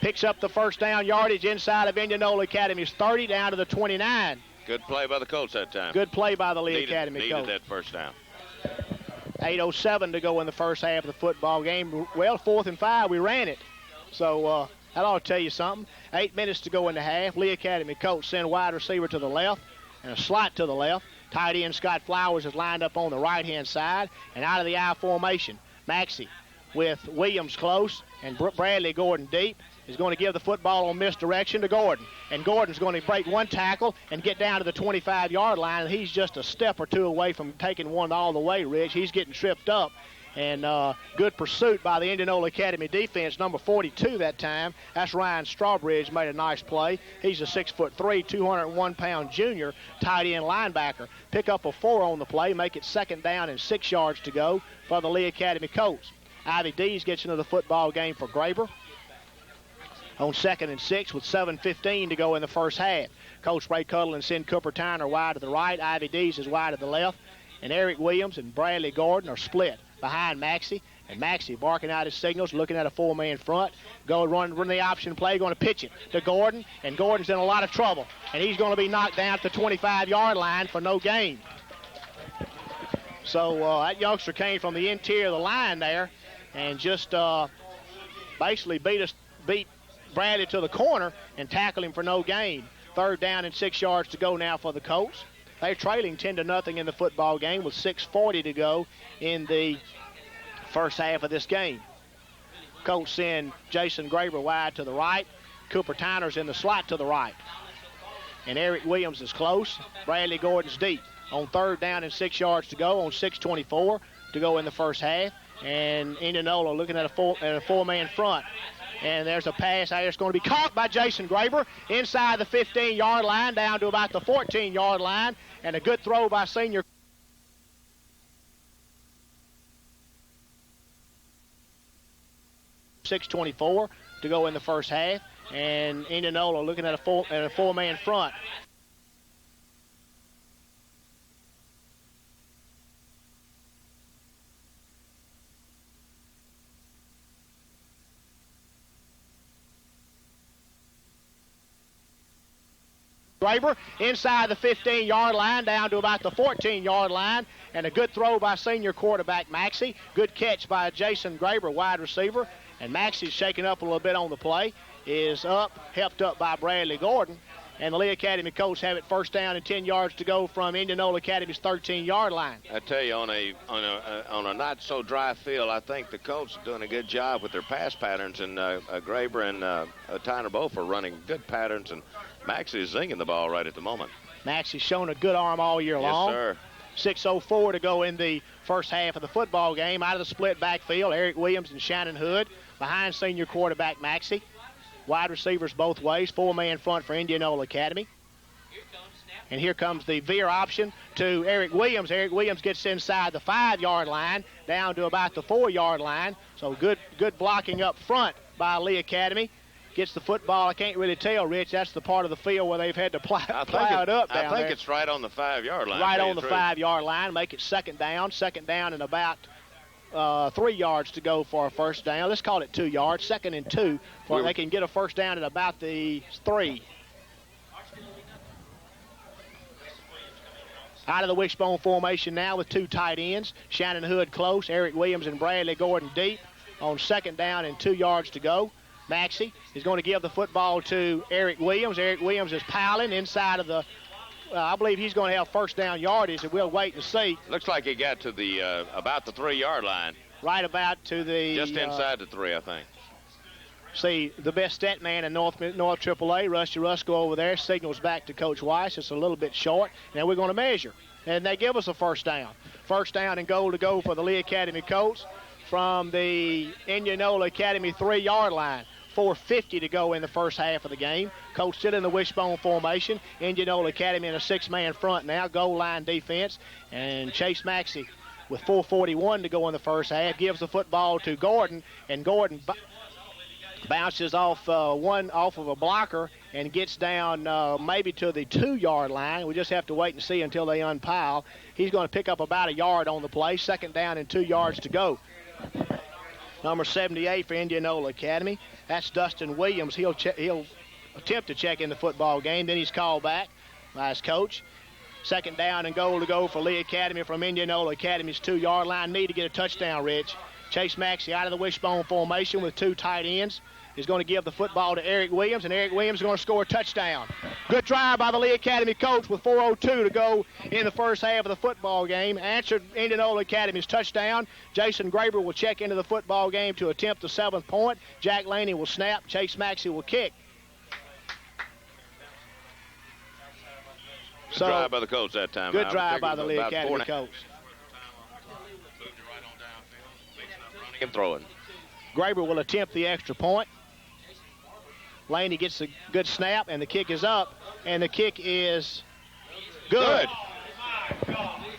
picks up the first down yardage inside of Indianola Academy's 30 down to the 29. Good play by the Colts that time. Good play by the Lee Academy Colts. Needed that first down. 8:07 to go in the first half of the football game. Well, 4th and 5, we ran it. So that ought to tell you something. 8 minutes to go in the half. Lee Academy Colts send wide receiver to the left and a slot to the left. Tight end Scott Flowers is lined up on the right-hand side, and out of the I formation, Maxey with Williams close and Bradley Gordon deep is going to give the football on misdirection to Gordon. And Gordon's going to break one tackle and get down to the 25-yard line, and he's just a step or two away from taking one all the way, Rich. He's getting tripped up. And good pursuit by the Indianola Academy defense, number 42 that time. That's Ryan Strawbridge, made a nice play. He's a 6'3", 201-pound junior tight end linebacker. Pick up a 4 on the play, make it 2nd down and 6 yards to go for the Lee Academy Colts. Ivy Dees gets into the football game for Graber on 2nd and 6 with 7:15 to go in the first half. Coach Ray Cuttle and Sin Cooper Tyner wide to the right. Ivy Dees is wide to the left. And Eric Williams and Bradley Gordon are split behind Maxey. And Maxey barking out his signals, looking at a 4-man front. Run the option play, going to pitch it to Gordon. And Gordon's in a lot of trouble. And he's going to be knocked down at the 25-yard line for no gain. So that youngster came from the interior of the line there and just basically beat Bradley to the corner and tackled him for no gain. 3rd down and 6 yards to go now for the Colts. They're trailing 10-0 in the football game with 6:40 to go in the first half of this game. Colts send Jason Graber wide to the right. Cooper Tyner's in the slot to the right. And Eric Williams is close. Bradley Gordon's deep. On 3rd down and 6 yards to go on 6:24 to go in the first half. And Indianola looking at a 4-man front. And there's a pass out here. It's going to be caught by Jason Graber inside the 15-yard line down to about the 14-yard line. And a good throw by senior. .624 to go in the first half. And Indianola looking at a 4-man front. Graber inside the 15-yard line down to about the 14-yard line, and a good throw by senior quarterback Maxey. Good catch by Jason Graber, wide receiver, and Maxey's shaking up a little bit on the play. Is helped up by Bradley Gordon, and the Lee Academy Colts have it 1st down and 10 yards to go from Indianola Academy's 13-yard line. I tell you, on a not so dry field, I think the Colts are doing a good job with their pass patterns, and Graber and Tyner both are running good patterns, and Maxey is zinging the ball right at the moment. Maxey's shown a good arm all year long. Yes, sir. 6:04 to go in the first half of the football game. Out of the split backfield, Eric Williams and Shannon Hood behind senior quarterback Maxey. Wide receivers both ways, 4-man front for Indianola Academy. And here comes the veer option to Eric Williams. Eric Williams gets inside the 5-yard line down to about the 4-yard line. So good blocking up front by Lee Academy. Gets the football. I can't really tell, Rich. That's the part of the field where they've had to plow it up down there. I think it's right on the 5-yard line. Right on the 5-yard line. Make it 2nd down. 2nd down and about 3 yards to go for a 1st down. Let's call it 2 yards. 2nd and 2. They can get a 1st down at about the 3. Out of the wishbone formation now with 2 tight ends. Shannon Hood close. Eric Williams and Bradley Gordon deep on 2nd down and 2 yards to go. Maxey is going to give the football to Eric Williams. Eric Williams is piling inside of the, I believe he's going to have 1st down yardage, and we'll wait and see. Looks like he got to the about the 3-yard line. Right about to the... Just inside the 3, I think. See, the best stat man in North AAA, Rusty Rusko over there, signals back to Coach Weiss. It's a little bit short. Now we're going to measure. And they give us a 1st down. 1st down and goal to go for the Lee Academy Colts from the Indianola Academy 3-yard line. 4:50 to go in the first half of the game. Colts still in the wishbone formation. Indianola Academy in a 6-man front now. Goal line defense. And Chase Maxey with 4:41 to go in the first half gives the football to Gordon. And Gordon bounces off of a blocker and gets down maybe to the 2-yard line. We just have to wait and see until they unpile. He's going to pick up about a yard on the play. 2nd down and 2 yards to go. Number 78 for Indianola Academy. That's Dustin Williams. He'll attempt to check in the football game. Then he's called back by his coach. 2nd down and goal to go for Lee Academy from Indianola Academy's 2-yard line. Need to get a touchdown, Rich. Chase Maxey out of the wishbone formation with 2 tight ends. is going to give the football to Eric Williams, and Eric Williams is going to score a touchdown. Good drive by the Lee Academy Colts with 4:02 to go in the first half of the football game. Answered Indianola Academy's touchdown. Jason Graber will check into the football game to attempt the 7th point. Jack Laney will snap. Chase Maxey will kick. Good drive by the Colts that time. Good drive by the Lee Academy Colts. And throwing. Graber will attempt the extra point. Laney gets a good snap, and the kick is up, and the kick is good.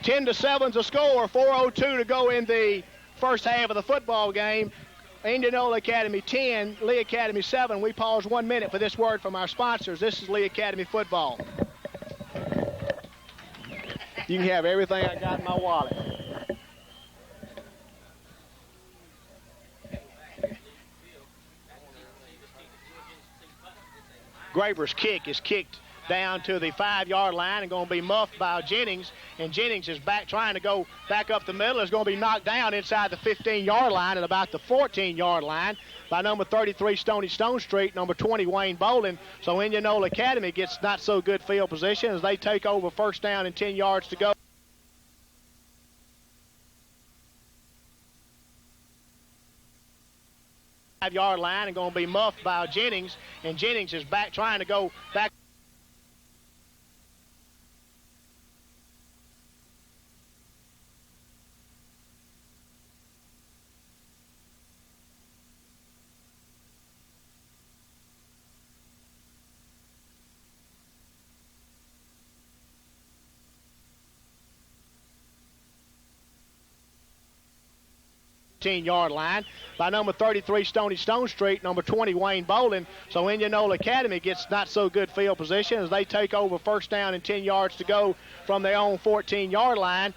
10-7's the score. 4:02 to go in the first half of the football game. Indianola Academy 10, Lee Academy 7. We pause 1 minute for this word from our sponsors. This is Lee Academy football. You can have everything I got in my wallet. Graber's kick is kicked down to the 5-yard line and going to be muffed by Jennings. And Jennings is back trying to go back up the middle. Is going to be knocked down inside the 15-yard line at about the 14-yard line by number 33, Stony Stone Street, number 20, Wayne Bolin. So Indianola Academy gets not so good field position as they take over first down and 10 yards to go. Yard line and going to be muffed by Jennings, and Jennings is back trying to go back. Yard line by number 33, Stony Stone Street, number 20, Wayne Bolin. So Indianola Academy gets not so good field position as they take over first down and 10 yards to go from their own 14-yard line.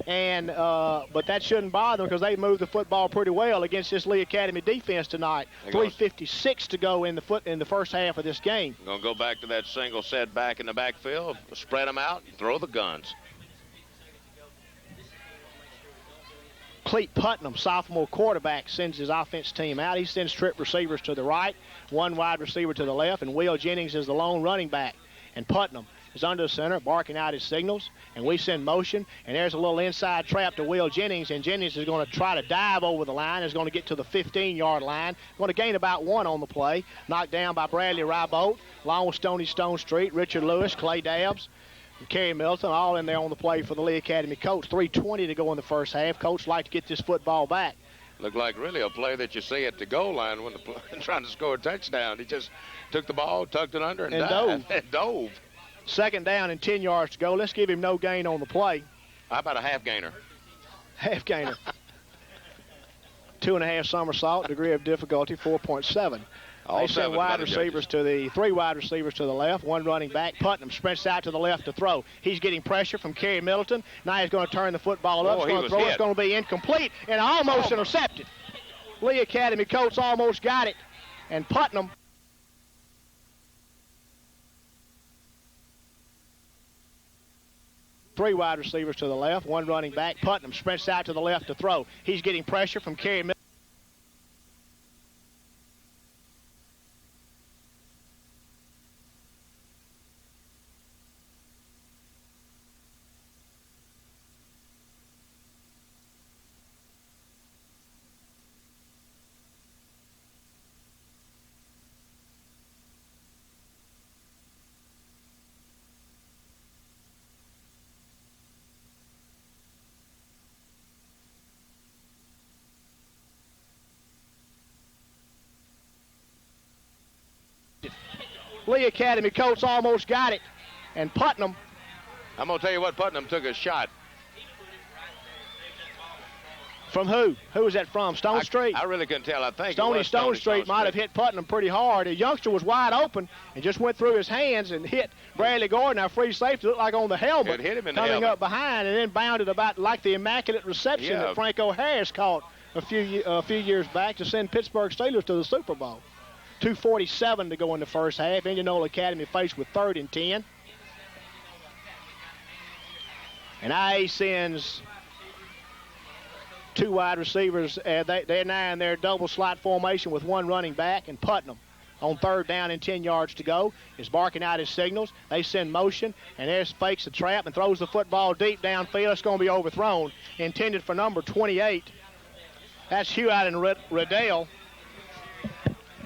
And but that shouldn't bother them because they moved the football pretty well against this Lee Academy defense tonight. 3:56 to go in the first half of this game. Going to go back to that single set back in the backfield, spread them out, and throw the guns. Cleet Putnam, sophomore quarterback, sends his offense team out. He sends trip receivers to the right, one wide receiver to the left, and Will Jennings is the lone running back. And Putnam is under the center, barking out his signals, and we send motion, and there's a little inside trap to Will Jennings, and Jennings is going to try to dive over the line, is going to get to the 15-yard line, going to gain about 1 on the play, knocked down by Bradley Rybolt, along with Stony Stone Street, Richard Lewis, Clay Dabbs, and Kerry Milton, all in there on the play for the Lee Academy Colts. 3:20 to go in the first half. Colts like to get this football back. Looked like really a play that you see at the goal line when the trying to score a touchdown. He just took the ball, tucked it under, and dove. And dove. Second down and 10 yards to go. Let's give him no gain on the play. How about a half gainer? Half gainer. 2.5 somersault, degree of difficulty 4.7. They send three wide receivers to the left, one running back. Putnam sprints out to the left to throw. He's getting pressure from Kerry Middleton. Now he's going to turn the football up. He's going to throw. It's going to be incomplete and almost intercepted. Lee Academy Colts almost got it. And Putnam. Three wide receivers to the left, one running back. Putnam sprints out to the left to throw. He's getting pressure from Kerry Middleton. Lee Academy Colts almost got it. And Putnam. I'm going to tell you what, Putnam took a shot. From who? Who was that from? Stone Street? I really couldn't tell. I think Stone Street might have hit Putnam pretty hard. The youngster was wide open and just went through his hands and hit Bradley Gordon, our free safety, looked like on the helmet. It hit him in coming the helmet. Up behind and then bounded about like the immaculate reception that Franco Harris caught a few years back to send Pittsburgh Steelers to the Super Bowl. 2:47 to go in the first half. Indianola Academy faced with 3rd and 10. And IA sends two wide receivers. They're now in their double slot formation with one running back, and Putnam on third down and 10 yards to go is barking out his signals. They send motion, and there's fakes the trap and throws the football deep downfield. It's going to be overthrown, intended for number 28. That's Hugh out in Riddell.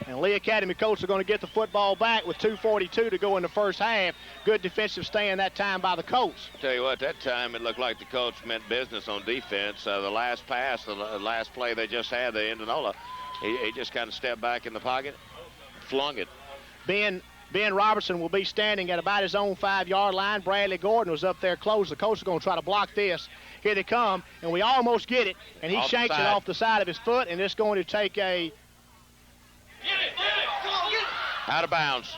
And Lee Academy Colts are going to get the football back with 2:42 to go in the first half. Good defensive stand that time by the Colts. Tell you what, that time it looked like the Colts meant business on defense. The last pass, the last play they just had, the Indianola, he just kind of stepped back in the pocket, flung it. Ben Robertson will be standing at about his own 5-yard line. Bradley Gordon was up there close. The Colts are going to try to block this. Here they come, and we almost get it. And he shanks it off the side of his foot, and it's going to take a... Out of bounds.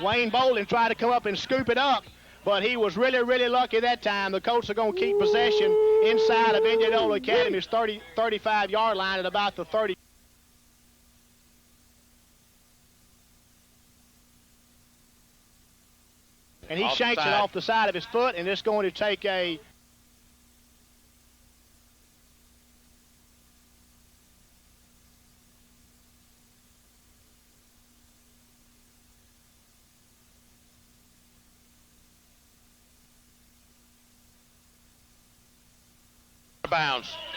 Wayne Bolden tried to come up and scoop it up, but he was really, really lucky that time. The Colts are going to keep possession inside of Indianola Academy's 35-yard line at about the 30. And he shanks it off the side of his foot, and it's going to take a...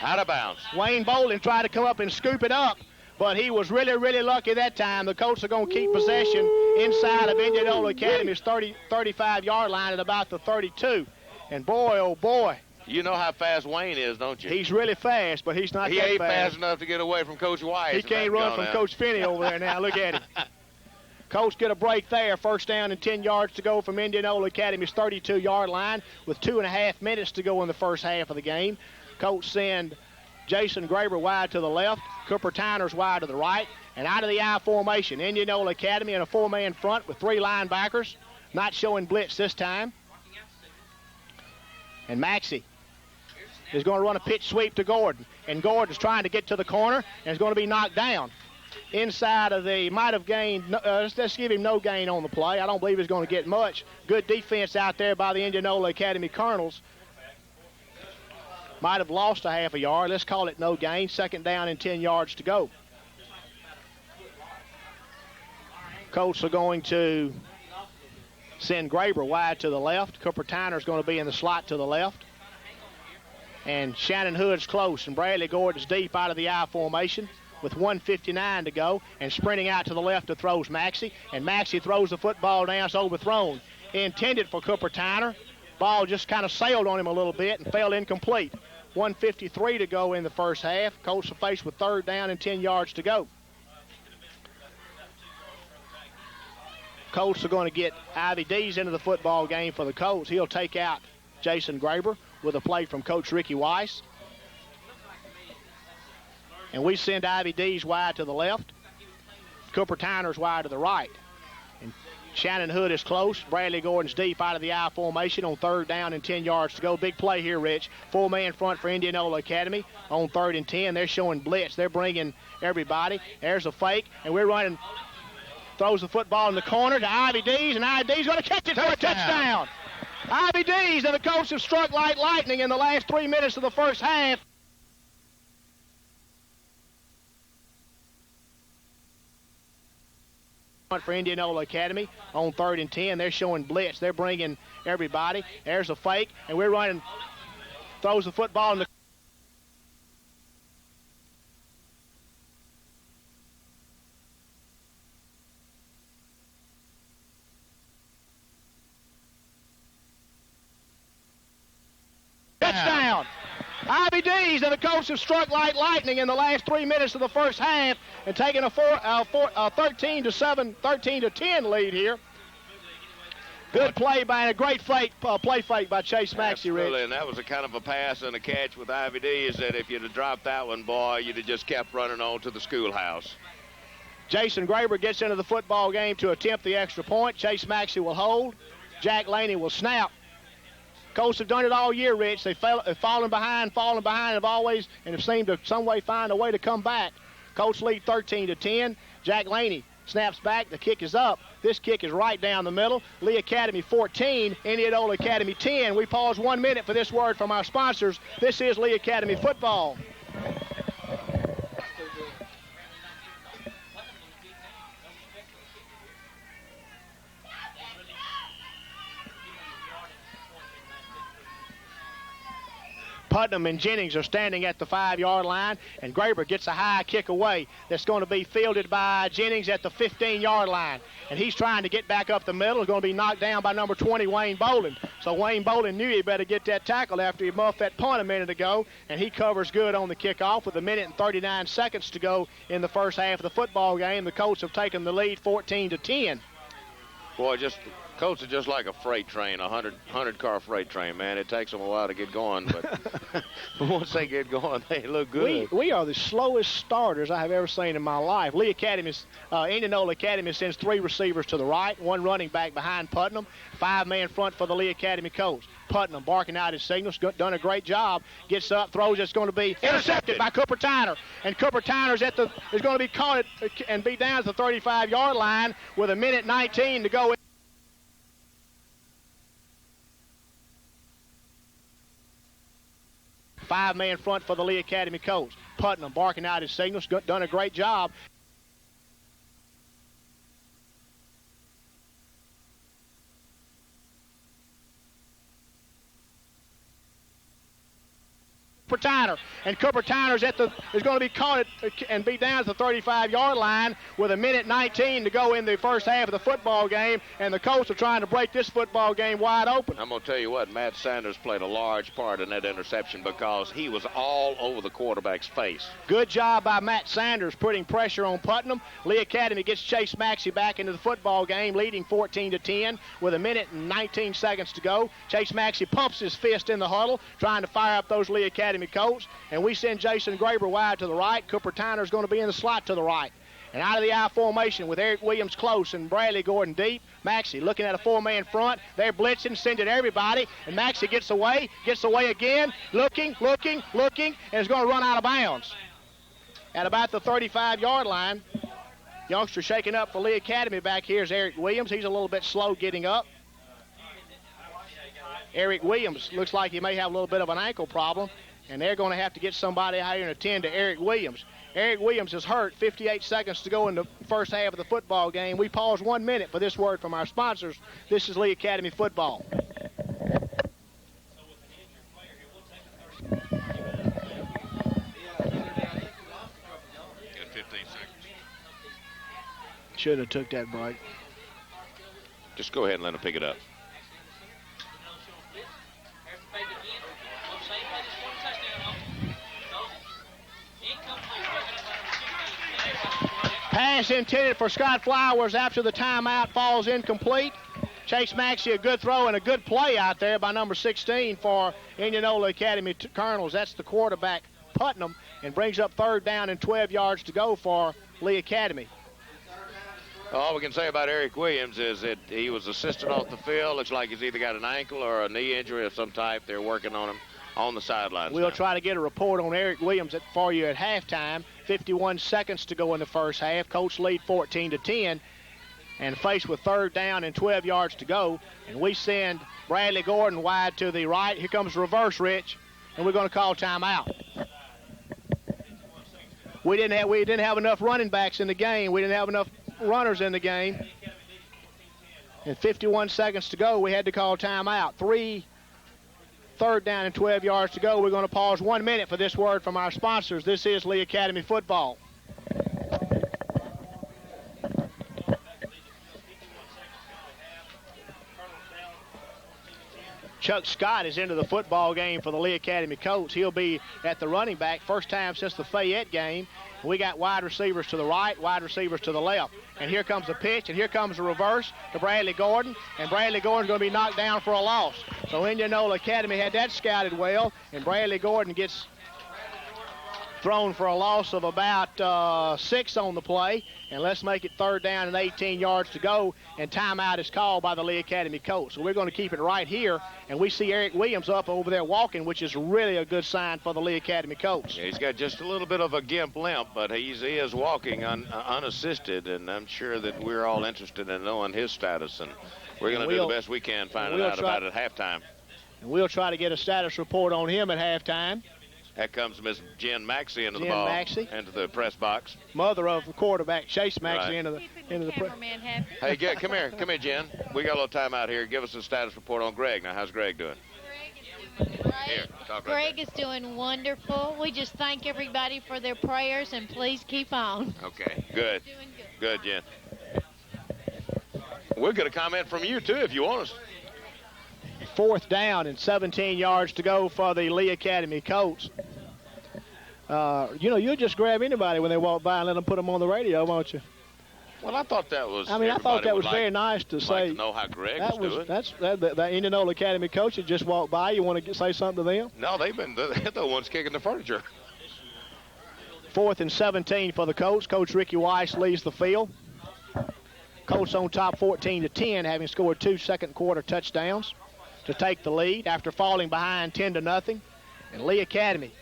Out of bounds. Wayne Bolden tried to come up and scoop it up, but he was really, really lucky that time. The Colts are going to keep possession inside of Indianola Academy's 35-yard line at about the 32. And boy, oh boy. You know how fast Wayne is, don't you? He's really fast, but he's not that fast. He ain't fast enough to get away from Coach Wise. He can't run from Coach Finney over there now. Look at him. Colts get a break there. First down and 10 yards to go from Indianola Academy's 32-yard line with 2.5 minutes to go in the first half of the game. Colts send Jason Graber wide to the left, Cooper Tyners wide to the right, and out of the I formation, Indianola Academy in a 4-man front with 3 linebackers, not showing blitz this time. And Maxey is going to run a pitch sweep to Gordon, and Gordon's trying to get to the corner and is going to be knocked down. Inside of the, might have gained, let's give him no gain on the play. I don't believe he's going to get much. Good defense out there by the Indianola Academy Colonels. Might have lost a half a yard. Let's call it no gain. Second down and 10 yards to go. Colts are going to send Graber wide to the left. Cooper Tyner's going to be in the slot to the left. And Shannon Hood's close, and Bradley Gordon's deep out of the I formation with 1:59 to go. And sprinting out to the left to throws Maxey. And Maxey throws the football down. It's overthrown. Intended for Cooper Tyner. Ball just kind of sailed on him a little bit and fell incomplete. 1:53 to go in the first half. Colts are faced with third down and 10 yards to go. Colts are going to get Ivy Dees into the football game for the Colts. He'll take out Jason Graber with a play from Coach Ricky Weiss. And we send Ivy Dees wide to the left. Cooper Tyner's wide to the right. And Shannon Hood is close. Bradley Gordon's deep out of the I formation on third down and 10 yards to go. Big play here, Rich. 4-man front for Indianola Academy on third and 10. They're showing blitz. They're bringing everybody. There's a fake, and we're running. Throws the football in the corner to Ivy Dees, and Ivy Dees going to catch it for a touchdown. Ivy Dees, and the Colts have struck like lightning in the last 3 minutes of the first half. For Indianola Academy on third and 10. They're showing blitz. They're bringing everybody. There's a fake, and we're running. Throws the football in the touchdown. Ivy Dees, and the Colts have struck like lightning in the last 3 minutes of the first half and taking a 13-10 lead here. Good play by and a great play fake by Chase Maxey, Rich. Absolutely, and that was a kind of a pass and a catch with Ivy Dees that if you'd have dropped that one, boy, you'd have just kept running on to the schoolhouse. Jason Graber gets into the football game to attempt the extra point. Chase Maxey will hold. Jack Laney will snap. Colts have done it all year, Rich. They've fallen behind, have always, and have seemed to some way find a way to come back. Colts lead 13-10. Jack Laney snaps back. The kick is up. This kick is right down the middle. Lee Academy 14, Indianola Academy 10. We pause 1 minute for this word from our sponsors. This is Lee Academy football. Putnam and Jennings are standing at the 5-yard line, and Graber gets a high kick away that's going to be fielded by Jennings at the 15-yard line. And he's trying to get back up the middle. It's going to be knocked down by number 20, Wayne Bolin. So Wayne Bolin knew he better get that tackle after he muffed that punt a minute ago, and he covers good on the kickoff with 1:39 to go in the first half of the football game. The Colts have taken the lead 14-10. Boy, Colts are just like a freight train, a 100-car freight train, man. It takes them a while to get going, but once they get going, they look good. We are the slowest starters I have ever seen in my life. Indianola Academy sends 3 receivers to the right, 1 running back behind Putnam, 5-man front for the Lee Academy Colts. Putnam barking out his signals, done a great job. Gets up, throws. It's going to be intercepted by Cooper Tyner, and Cooper Tyner is going to be caught and be down at the 35-yard line with 1:19 to go. 5-man front for the Lee Academy Colts. Putnam barking out his signals, done a great job. Cooper Tyner, and Cooper Tyner is going to be caught and be down at the 35-yard line with 1:19 to go in the first half of the football game, and the Colts are trying to break this football game wide open. I'm going to tell you what, Matt Sanders played a large part in that interception because he was all over the quarterback's face. Good job by Matt Sanders putting pressure on Putnam. Lee Academy gets Chase Maxey back into the football game, leading 14-10 with 1:19 to go. Chase Maxey pumps his fist in the huddle, trying to fire up those Lee Academy Colts, and we send Jason Graber wide to the right. Cooper Tyner is going to be in the slot to the right. And out of the I formation with Eric Williams close and Bradley Gordon deep. Maxey looking at a 4-man front. They're blitzing, sending everybody, and Maxey gets away again, looking, and is going to run out of bounds. At about the 35-yard line, youngster shaking up for Lee Academy back here is Eric Williams. He's a little bit slow getting up. Eric Williams looks like he may have a little bit of an ankle problem, and they're going to have to get somebody out here and attend to Eric Williams. Eric Williams is hurt. 58 seconds to go in the first half of the football game. We pause 1 minute for this word from our sponsors. This is Lee Academy football. Got 15 seconds. Should have took that break. Just go ahead and let him pick it up. Pass intended for Scott Flowers after the timeout falls incomplete. Chase Maxey, a good throw and a good play out there by number 16 for Indianola Academy Colonels. That's the quarterback, Putnam, and brings up 3rd down and 12 yards to go for Lee Academy. All we can say about Eric Williams is that he was assisted off the field. Looks like he's either got an ankle or a knee injury of some type. They're working on him on the sidelines. We'll try to get a report on Eric Williams for you at halftime. 51 seconds to go in the first half. Colts lead 14-10 and faced with 3rd down and 12 yards to go. And we send Bradley Gordon wide to the right. Here comes reverse, Rich, and we're going to call timeout. We didn't have enough running backs in the game. We didn't have enough runners in the game. And 51 seconds to go, we had to call timeout. 3rd down and 12 yards to go. We're going to pause 1 minute for this word from our sponsors. This is Lee Academy football. Chuck Scott is into the football game for the Lee Academy Colts. He'll be at the running back, first time since the Fayette game. We got wide receivers to the right, wide receivers to the left. And here comes the pitch, and here comes the reverse to Bradley Gordon. And Bradley Gordon's going to be knocked down for a loss. So Indianola Academy had that scouted well, and Bradley Gordon gets thrown for a loss of about 6 on the play. And let's make it 3rd down and 18 yards to go, and timeout is called by the Lee Academy Colts. So we're going to keep it right here, and we see Eric Williams up over there walking, which is really a good sign for the Lee Academy Colts. Yeah, he's got just a little bit of a gimp limp, but he is walking unassisted, and I'm sure that we're all interested in knowing his status, and we're going to do the best we can finding out about it at halftime. And we'll try to get a status report on him at halftime. That comes Miss Jen Maxey into the ball, into the press box. Mother of the quarterback, Chase Maxey, into the press. Hey, come here, Jen. We got a little time out here. Give us a status report on Greg. Now, how's Greg doing? Greg is doing Here, talk Greg right is doing wonderful. We just thank everybody for their prayers, and please keep on. there. Okay, good. Doing Good, good. Jen. We'll get a comment from you, too, if you want us. 4th down and 17 yards to go for the Lee Academy Colts. You'll just grab anybody when they walk by and let them put them on the radio, won't you? Well, I thought that was. I thought that was very nice to say. Like to know how Greg was doing. The Indianola Academy coach had just walked by. You want to say something to them? No, they're the ones kicking the furniture. 4th and 17 for the Colts. Coach Ricky Weiss leads the field. Colts on top 14-10, having scored 2 second-quarter touchdowns to take the lead after falling behind 10-0. And Lee Academy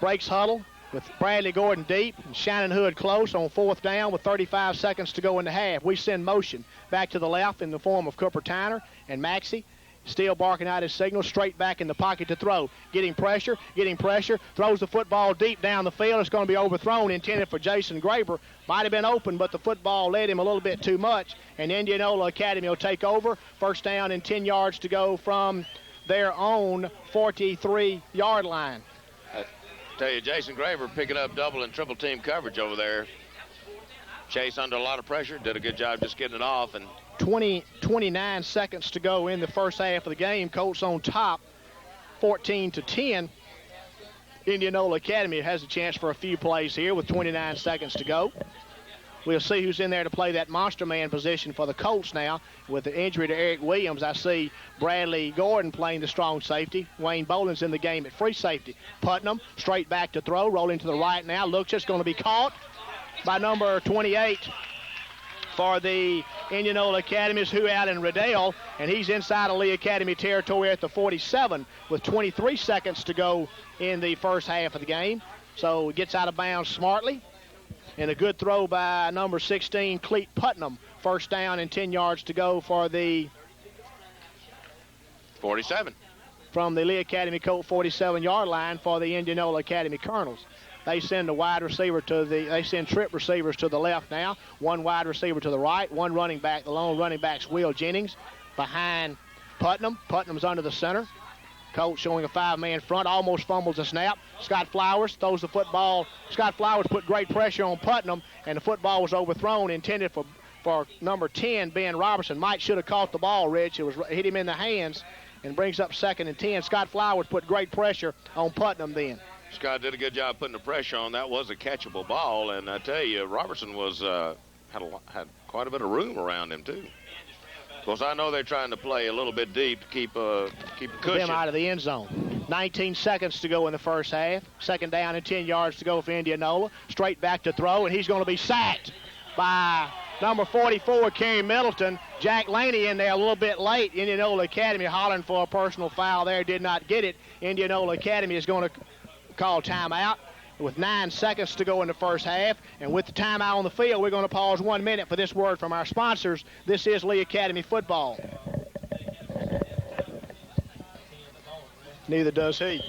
breaks huddle with Bradley Gordon deep and Shannon Hood close on 4th down with 35 seconds to go in the half. We send motion back to the left in the form of Cooper Tyner and Maxey. Still barking out his signal, straight back in the pocket to throw. Getting pressure, throws the football deep down the field. It's going to be overthrown, intended for Jason Graber. Might have been open, but the football led him a little bit too much. And Indianola Academy will take over. 1st down and 10 yards to go from their own 43-yard line. I tell you, Jason Graber picking up double and triple team coverage over there. Chase under a lot of pressure, did a good job just getting it off. And 29 seconds to go in the first half of the game. Colts on top, 14-10. Indianola Academy has a chance for a few plays here with 29 seconds to go. We'll see who's in there to play that monster man position for the Colts now. With the injury to Eric Williams, I see Bradley Gordon playing the strong safety. Wayne Boland's in the game at free safety. Putnam straight back to throw, rolling to the right now. Looks just going to be caught by number 28 for the Indianola Academy's Who out in Riddell, and he's inside of Lee Academy territory at the 47 with 23 seconds to go in the first half of the game. So gets out of bounds smartly. And a good throw by number 16, Cleet Putnam. 1st down and 10 yards to go for the 47. From the Lee Academy Colt 47-yard line for the Indianola Academy Colonels. They send they send trip receivers to the left now. One wide receiver to the right, one running back. The lone running back's Will Jennings behind Putnam. Putnam's under the center. Colts showing a 5-man front, almost fumbles the snap. Scott Flowers throws the football. Scott Flowers put great pressure on Putnam, and the football was overthrown, intended for number 10, Ben Robertson. Might should have caught the ball, Rich. It hit him in the hands and brings up 2nd and 10. Scott Flowers put great pressure on Putnam then. Scott did a good job putting the pressure on. That was a catchable ball, and I tell you, Robertson was had quite a bit of room around him, too. Of course, I know they're trying to play a little bit deep to keep a cushion. Them out of the end zone. 19 seconds to go in the first half. 2nd down and 10 yards to go for Indianola. Straight back to throw, and he's going to be sacked by number 44, Kerry Middleton. Jack Laney in there a little bit late. Indianola Academy hollering for a personal foul there. Did not get it. Indianola Academy is going to call timeout with 9 seconds to go in the first half. And with the timeout on the field, we're going to pause 1 minute for this word from our sponsors. This is Lee Academy football. Neither does he.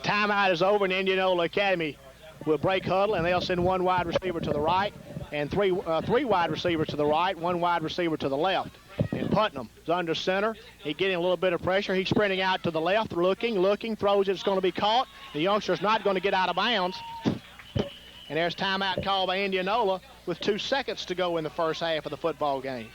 Timeout is over, and Indianola Academy will break huddle, and they'll send one wide receiver to the right and three wide receivers to the right, one wide receiver to the left. And Putnam is under center. He's getting a little bit of pressure. He's sprinting out to the left, looking, throws it. It's going to be caught. The youngster's not going to get out of bounds. And there's timeout called by Indianola with 2 seconds to go in the first half of the football game.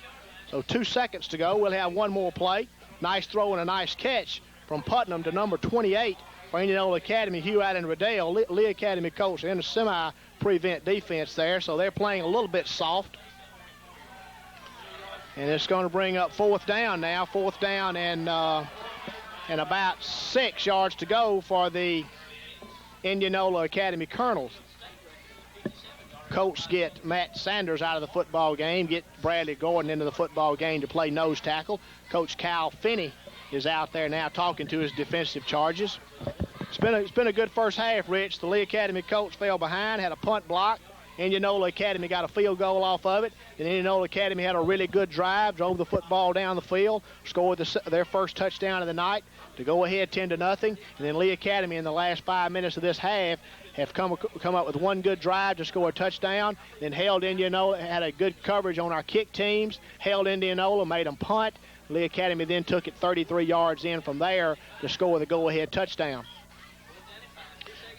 So 2 seconds to go. We'll have one more play. Nice throw and a nice catch from Putnam to number 28 for Indianola Academy, Hugh out in Riddell. Lee Academy Colts in a semi-prevent defense there, so they're playing a little bit soft. And it's going to bring up 4th down now. 4th down and about 6 yards to go for the Indianola Academy Colonels. Colts get Matt Sanders out of the football game, get Bradley Gordon into the football game to play nose tackle. Coach Kyle Finney is out there now talking to his defensive charges. It's been a good first half, Rich. The Lee Academy Colts fell behind, had a punt block. Indianola Academy got a field goal off of it. And Indianola Academy had a really good drive, drove the football down the field, scored their first touchdown of the night to go ahead 10-0. And then Lee Academy in the last 5 minutes of this half have come up with one good drive to score a touchdown, then held Indianola, had a good coverage on our kick teams, held Indianola, made them punt, Lee Academy then took it 33 yards in from there to score the go-ahead touchdown.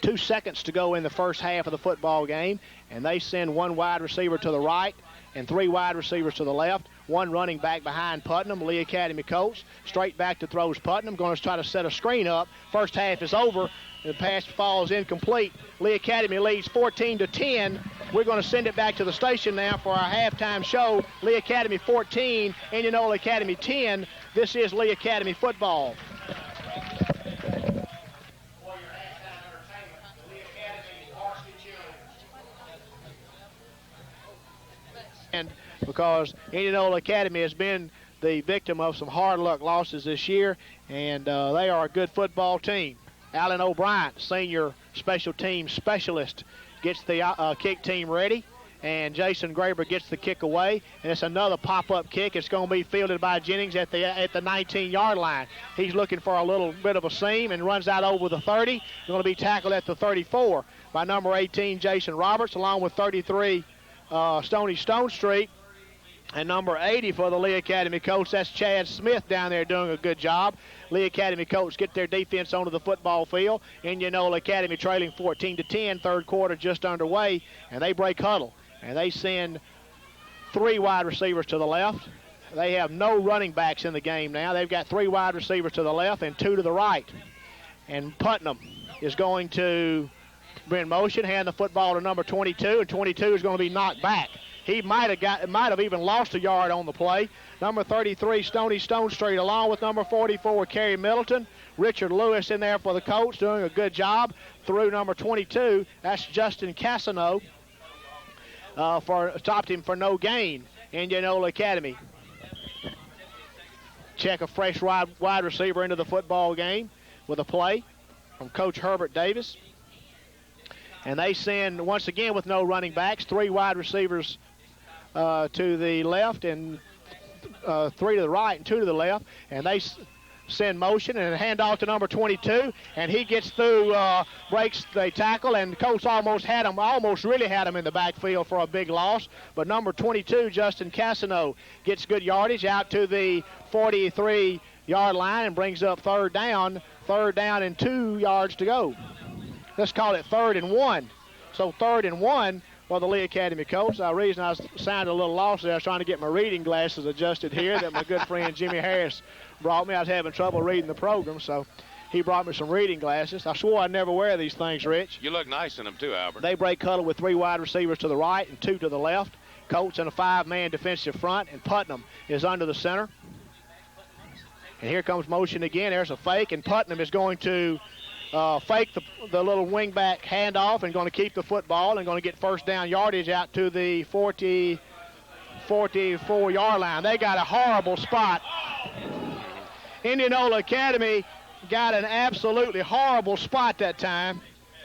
2 seconds to go in the first half of the football game, and they send one wide receiver to the right and 3 wide receivers to the left, 1 running back behind Putnam. Lee Academy Colts straight back to throws Putnam, going to try to set a screen up. First half is over. The pass falls incomplete. Lee Academy leads 14-10. We're going to send it back to the station now for our halftime show. Lee Academy 14, Indianola Academy 10. This is Lee Academy football. And because Indianola Academy has been the victim of some hard luck losses this year, and they are a good football team. Alan O'Brien, senior special team specialist, gets the kick team ready, and Jason Graber gets the kick away, and it's another pop-up kick. It's going to be fielded by Jennings at the 19-yard line. He's looking for a little bit of a seam and runs out over the 30. Going to be tackled at the 34 by number 18, Jason Roberts, along with 33, Stony Stone Street. And number 80 for the Lee Academy Colts, that's Chad Smith down there doing a good job. Lee Academy Colts get their defense onto the football field. Indianola Academy trailing 14-10, third quarter just underway, and they break huddle. And they send 3 wide receivers to the left. They have no running backs in the game now. They've got 3 wide receivers to the left and 2 to the right. And Putnam is going to be in motion, hand the football to number 22, and 22 is going to be knocked back. He might have even lost a yard on the play. Number 33, Stony Stone Street, along with number 44, Kerry Middleton. Richard Lewis in there for the Colts, doing a good job. Through number 22, that's Justin Cassano, stopped him for no gain. Indianola Academy. Check a fresh wide receiver into the football game with a play from Coach Herbert Davis. And they send, once again with no running backs, 3 wide receivers to the left and 3 to the right and 2 to the left. And they send motion and a handoff to number 22. And he gets through, breaks the tackle, and Colts almost really had him in the backfield for a big loss. But number 22, Justin Cassano, gets good yardage out to the 43-yard line and brings up third down and 2 yards to go. Let's call it 3rd and 1. So 3rd and 1 for the Lee Academy Colts. The reason I sounded a little lost there, I was trying to get my reading glasses adjusted here that my good friend Jimmy Harris brought me. I was having trouble reading the program, so he brought me some reading glasses. I swore I'd never wear these things, Rich. You look nice in them too, Albert. They break huddle with 3 wide receivers to the right and 2 to the left. Colts in a 5-man defensive front, and Putnam is under the center. And here comes motion again. There's a fake, and Putnam is going to fake the little wingback handoff and going to keep the football and going to get first down yardage out to the 44-yard line. They got a horrible spot. Indianola Academy got an absolutely horrible spot that time.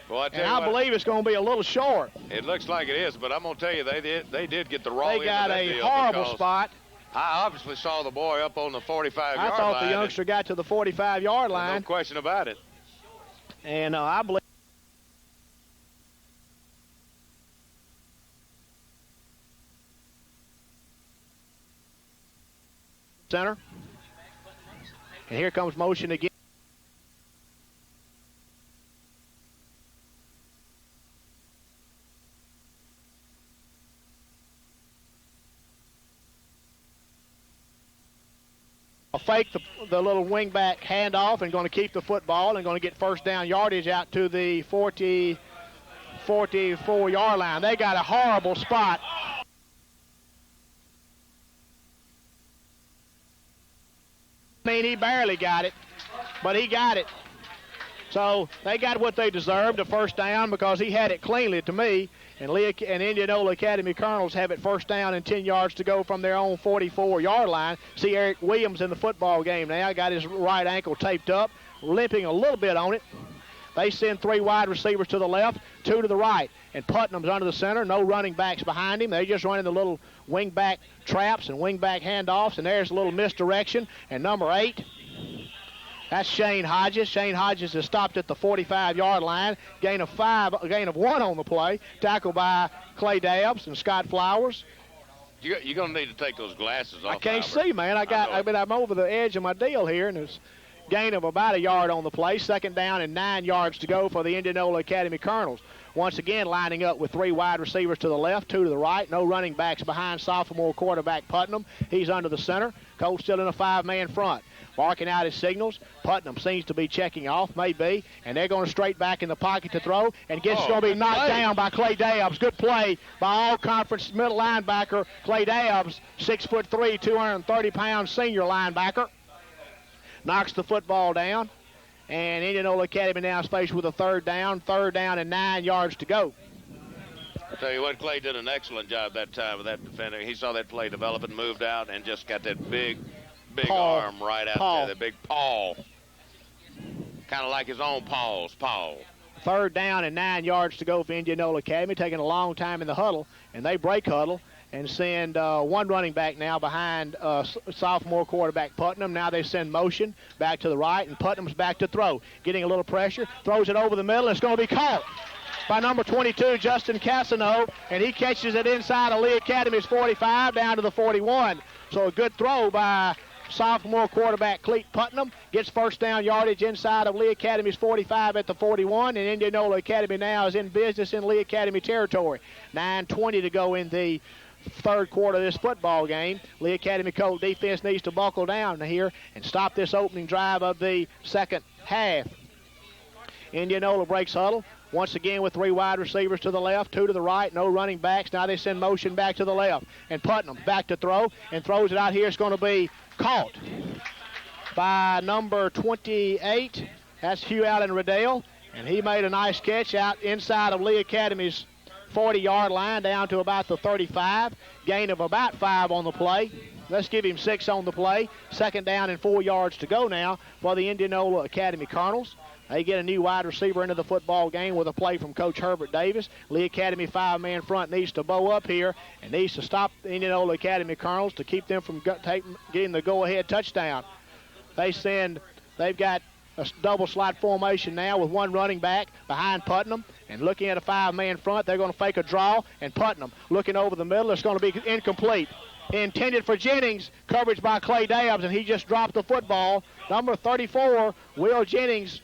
Well, I believe it's going to be a little short. It looks like it is, but I'm going to tell you, they did get the wrong end of that deal. They got a horrible spot. I obviously saw the boy up on the 45-yard line. I thought the youngster got to the 45-yard line. No question about it. And I believe center. And here comes motion again. Fake the little wingback handoff and going to keep the football and going to get first down yardage out to the 44-yard line. They got a horrible spot. I mean, he barely got it, but he got it. So they got what they deserved, a first down, because he had it cleanly to me. And Indianola Academy Colonels have it first down and 10 yards to go from their own 44-yard line. See Eric Williams in the football game now. Got his right ankle taped up, limping a little bit on it. They send 3 wide receivers to the left, 2 to the right. And Putnam's under the center, no running backs behind him. They're just running the little wing-back traps and wing-back handoffs. And there's a little misdirection. And number 8, that's Shane Hodges. Shane Hodges is stopped at the 45-yard line. Gain of 1 on the play. Tackled by Clay Dabbs and Scott Flowers. You're going to need to take those glasses off. I can't Albert. see, man. I'm over the edge of my deal here, and it's gain of about a yard on the play. Second down and 9 yards to go for the Indianola Academy Colonels. Once again, lining up with 3 wide receivers to the left, 2 to the right. No running backs behind sophomore quarterback Putnam. He's under the center. Colts still in a 5-man front. Barking out his signals. Putnam seems to be checking off, maybe, and they're going straight back in the pocket to throw, and gets going to be knocked down by Clay Dabbs. Good play by all-conference middle linebacker Clay Dabbs, 6'3", 230-pound senior linebacker. Knocks the football down, and Indianola Academy now is faced with a third down and 9 yards to go. I'll tell you what, Clay did an excellent job that time with that defender. He saw that play develop and moved out and just got that big arm right out there, the big paw. Kind of like his own paw. Third down and 9 yards to go for Indianola Academy, taking a long time in the huddle, and they break huddle and send one running back now behind sophomore quarterback Putnam. Now they send motion back to the right, and Putnam's back to throw. Getting a little pressure, throws it over the middle, and it's going to be caught by number 22, Justin Cassano, and he catches it inside of Lee Academy's 45 down to the 41. So a good throw by sophomore quarterback Cleet Putnam. Gets first down yardage inside of Lee Academy's 45 at the 41, and Indianola Academy now is in business in Lee Academy territory. 9:20 to go in the third quarter of this football game. Lee Academy Colt defense needs to buckle down here and stop this opening drive of the second half. Indianola breaks huddle. Once again with 3 wide receivers to the left, 2 to the right, no running backs. Now they send motion back to the left. And Putnam back to throw and throws it out here. It's going to be caught by number 28. That's Hugh Allen Riddell. And he made a nice catch out inside of Lee Academy's 40-yard line down to about the 35. Gain of about 5 on the play. Let's give him 6 on the play. Second down and 4 yards to go now for the Indianola Academy Colonels. They get a new wide receiver into the football game with a play from Coach Herbert Davis. Lee Academy 5-man front needs to bow up here and needs to stop the Indianola Academy Colonels to keep them from getting the go-ahead touchdown. They've got a double slot formation now with 1 running back behind Putnam. And looking at a 5-man front, they're going to fake a draw. And Putnam looking over the middle. It's going to be incomplete. Intended for Jennings. Coverage by Clay Dabbs, and he just dropped the football. Number 34, Will Jennings,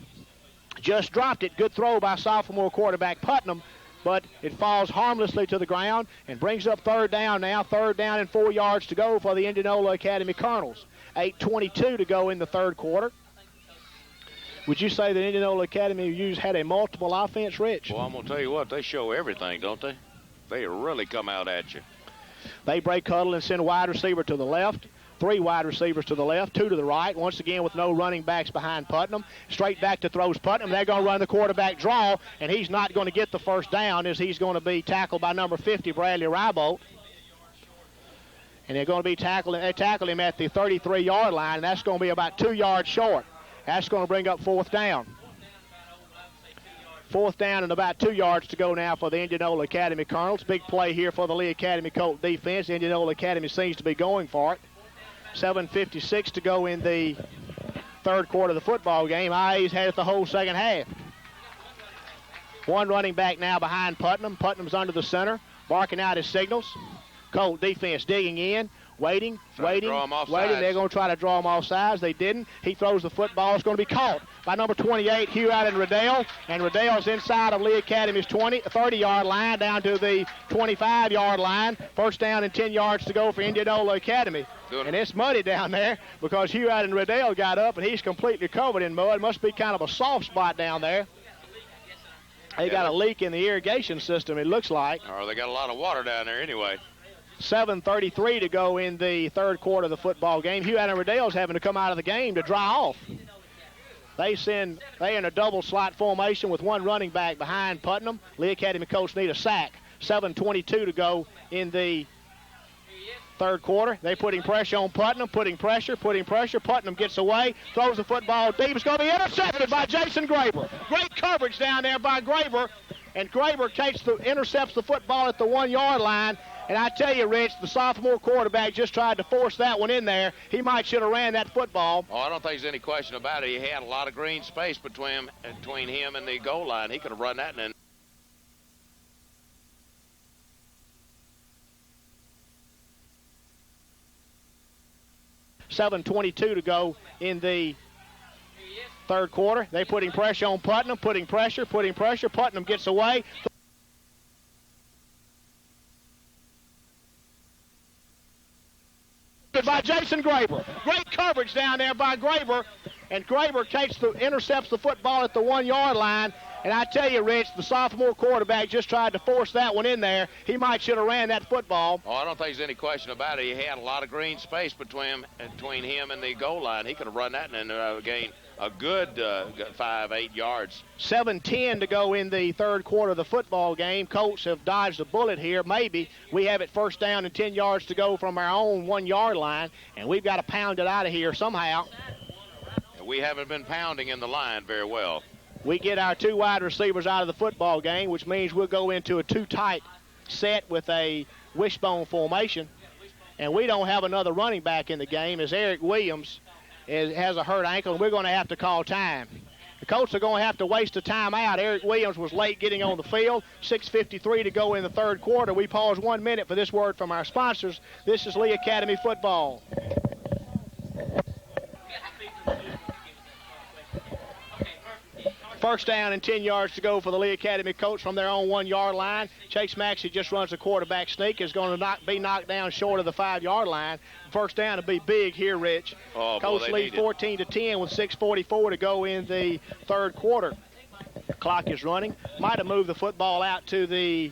just dropped it. Good throw by sophomore quarterback Putnam, but it falls harmlessly to the ground and brings up third down now. Third down and 4 yards to go for the Indianola Academy Colonels. 8:22 to go in the third quarter. Would you say that Indianola Academy had a multiple offense, Rich? Well, I'm going to tell you what, they show everything, don't they? They really come out at you. They break huddle and send a wide receiver to the left. 3 wide receivers to the left, 2 to the right. Once again with no running backs behind Putnam. Straight back to throws Putnam. They're going to run the quarterback draw, and he's not going to get the first down as he's going to be tackled by number 50, Bradley Rybolt. And they're going to be tackling him at the 33-yard line, and that's going to be about 2 yards short. That's going to bring up fourth down. Fourth down and about 2 yards to go now for the Indianola Academy Colonels. Big play here for the Lee Academy Colt defense. Indianola Academy seems to be going for it. 7:56 to go in the third quarter of the football game. IA's had it the whole second half. 1 running back now behind Putnam. Putnam's under the center, barking out his signals. Colt defense digging in, waiting. They're going to try to draw him off sides. They didn't. He throws the football. It's going to be caught by number 28, Hugh Allen Riddell. And Riddell's inside of Lee Academy's 30-yard line down to the 25-yard line. First down and 10 yards to go for Indianola Academy. Good. And it's muddy down there because Hugh Allen Riddell got up and he's completely covered in mud. It must be kind of a soft spot down there. They got a leak in the irrigation system, it looks like. Or they got a lot of water down there anyway. 7:33 to go in the third quarter of the football game. Hugh Allen Riddell's having to come out of the game to dry off. They in a double slot formation with 1 running back behind Putnam. Lee Academy Colts need a sack. 7:22 to go in the third quarter. They putting pressure on Putnam, putting pressure. Putnam gets away, throws the football deep. It's going to be intercepted by Jason Graber. Great coverage down there by Graber, and Graber intercepts the football at the 1-yard line. And I tell you, Rich, the sophomore quarterback just tried to force that one in there. He should have ran that football. Oh, I don't think there's any question about it. He had a lot of green space between him and the goal line. He could have run that in. 7:22 to go in the third quarter. They putting pressure on Putnam, putting pressure. Putnam gets away. By Jason Graber. Great coverage down there by Graber. And Graber intercepts the football at the 1-yard line. And I tell you, Rich, the sophomore quarterback just tried to force that one in there. He might should have ran that football. Oh, I don't think there's any question about it. He had a lot of green space between him and the goal line. He could have run that and gained a good 5-8 yards. 7:10 to go in the third quarter of the football game. Colts have dodged a bullet here. Maybe we have it first down and 10 yards to go from our own 1-yard line, and we've got to pound it out of here somehow. We haven't been pounding in the line very well. We get our 2 wide receivers out of the football game, which means we'll go into a 2-tight set with a wishbone formation. And we don't have another running back in the game as Eric Williams has a hurt ankle, and we're going to have to call time. The Colts are going to have to waste a timeout. Eric Williams was late getting on the field. 6:53 to go in the third quarter. We pause 1 minute for this word from our sponsors. This is Lee Academy football. First down and 10 yards to go for the Lee Academy Colts from their own 1-yard line. Chase Maxey just runs a quarterback sneak. Is going to be knocked down short of the 5-yard line. First down to be big here, Rich. Oh, Colts lead 14-10 with 6:44 to go in the third quarter. Clock is running. Might have moved the football out to the,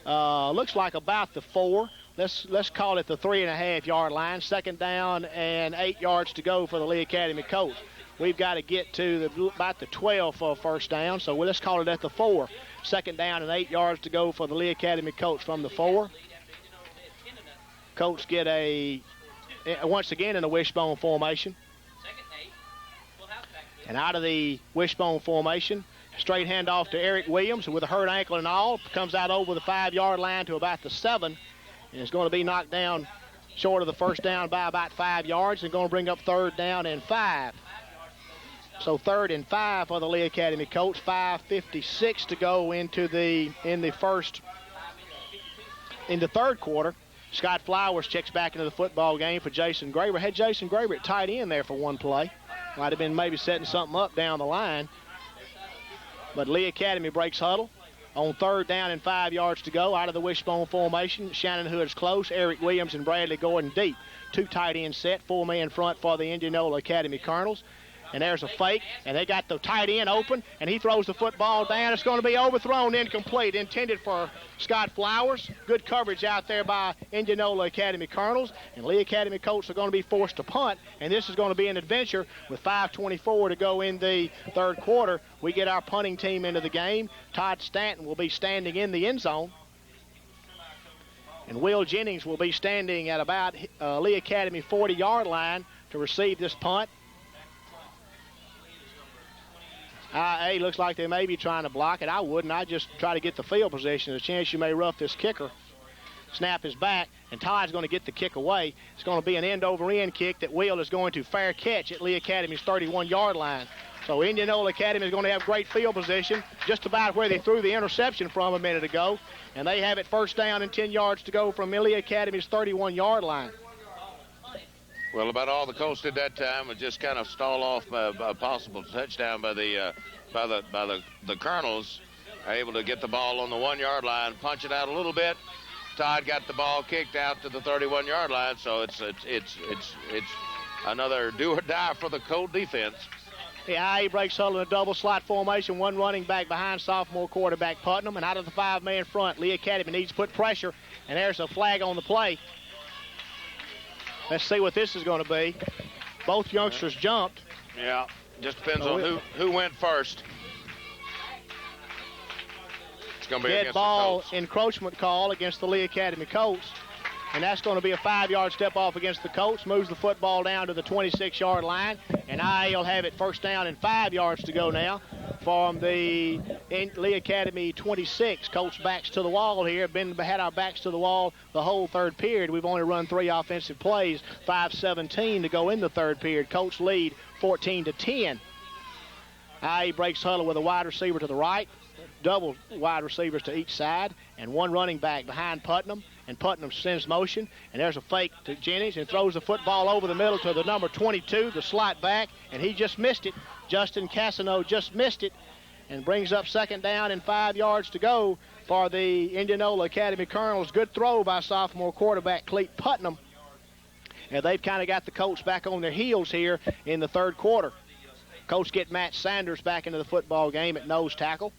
looks like about the 4. Let's call it the 3.5-yard line. Second down and 8 yards to go for the Lee Academy Colts. We've got to get to about the 12 for first down, so let's call it at the 4. Second down and 8 yards to go for the Lee Academy Colts from the 4. Colts get once again in a wishbone formation. And out of the wishbone formation, straight handoff to Eric Williams with a hurt ankle and all. Comes out over the 5-yard line to about the 7. And is going to be knocked down short of the first down by about 5 yards and going to bring up third down and 5. So 3rd and 5 for the Lee Academy Colts. 5:56 to go in the third quarter. Scott Flowers checks back into the football game for Jason Graber. Had Jason Graber at tight end there for one play. Might have been maybe setting something up down the line. But Lee Academy breaks huddle. On 3rd down and 5 yards to go out of the wishbone formation. Shannon Hood's close. Eric Williams and Bradley Gordon deep. 2 tight end set. 4-man front for the Indianola Academy Colonels. And there's a fake, and they got the tight end open, and he throws the football down. It's going to be overthrown, incomplete, intended for Scott Flowers. Good coverage out there by Indianola Academy Colonels, and Lee Academy Colts are going to be forced to punt, and this is going to be an adventure with 5:24 to go in the third quarter. We get our punting team into the game. Todd Stanton will be standing in the end zone, and Will Jennings will be standing at about Lee Academy 40-yard line to receive this punt. It looks like they may be trying to block it. I wouldn't. I'd just try to get the field position. There's a chance you may rough this kicker. Snap is back, and Todd's going to get the kick away. It's going to be an end-over-end kick that Will is going to fair catch at Lee Academy's 31-yard line. So Indianola Academy is going to have great field position, just about where they threw the interception from a minute ago. And they have it first down and 10 yards to go from Lee Academy's 31-yard line. Well, about all the Colts did that time was just kind of stall off a possible touchdown by the Colonels. Able to get the ball on the 1-yard line, punch it out a little bit. Todd got the ball kicked out to the 31-yard line, so it's another do or die for the Colt defense. The IA breaks huddle in a double slot formation. 1 running back behind sophomore quarterback Putnam, and out of the 5-man front, Lee Academy needs to put pressure, and there's a flag on the play. Let's see what this is going to be. Both youngsters jumped. Yeah, just depends on who went first. It's going to be dead ball encroachment call against the Lee Academy Colts. And that's going to be a 5-yard step off against the Colts. Moves the football down to the 26-yard line. And IA will have it first down and 5 yards to go now from the Lee Academy 26. Colts backs to the wall here. Had our backs to the wall the whole third period. We've only run 3 offensive plays. 5:17 to go in the third period. Colts lead 14-10. IA breaks huddle with a wide receiver to the right. Double wide receivers to each side. And 1 running back behind Putnam. and Putnam sends motion, and there's a fake to Jennings and throws the football over the middle to the number 22, the slot back, and he just missed it. Justin Cassano just missed it and brings up second down and 5 yards to go for the Indianola Academy Colonels. Good throw by sophomore quarterback Cleet Putnam. And they've kind of got the Colts back on their heels here in the third quarter. Colts get Matt Sanders back into the football game at nose tackle.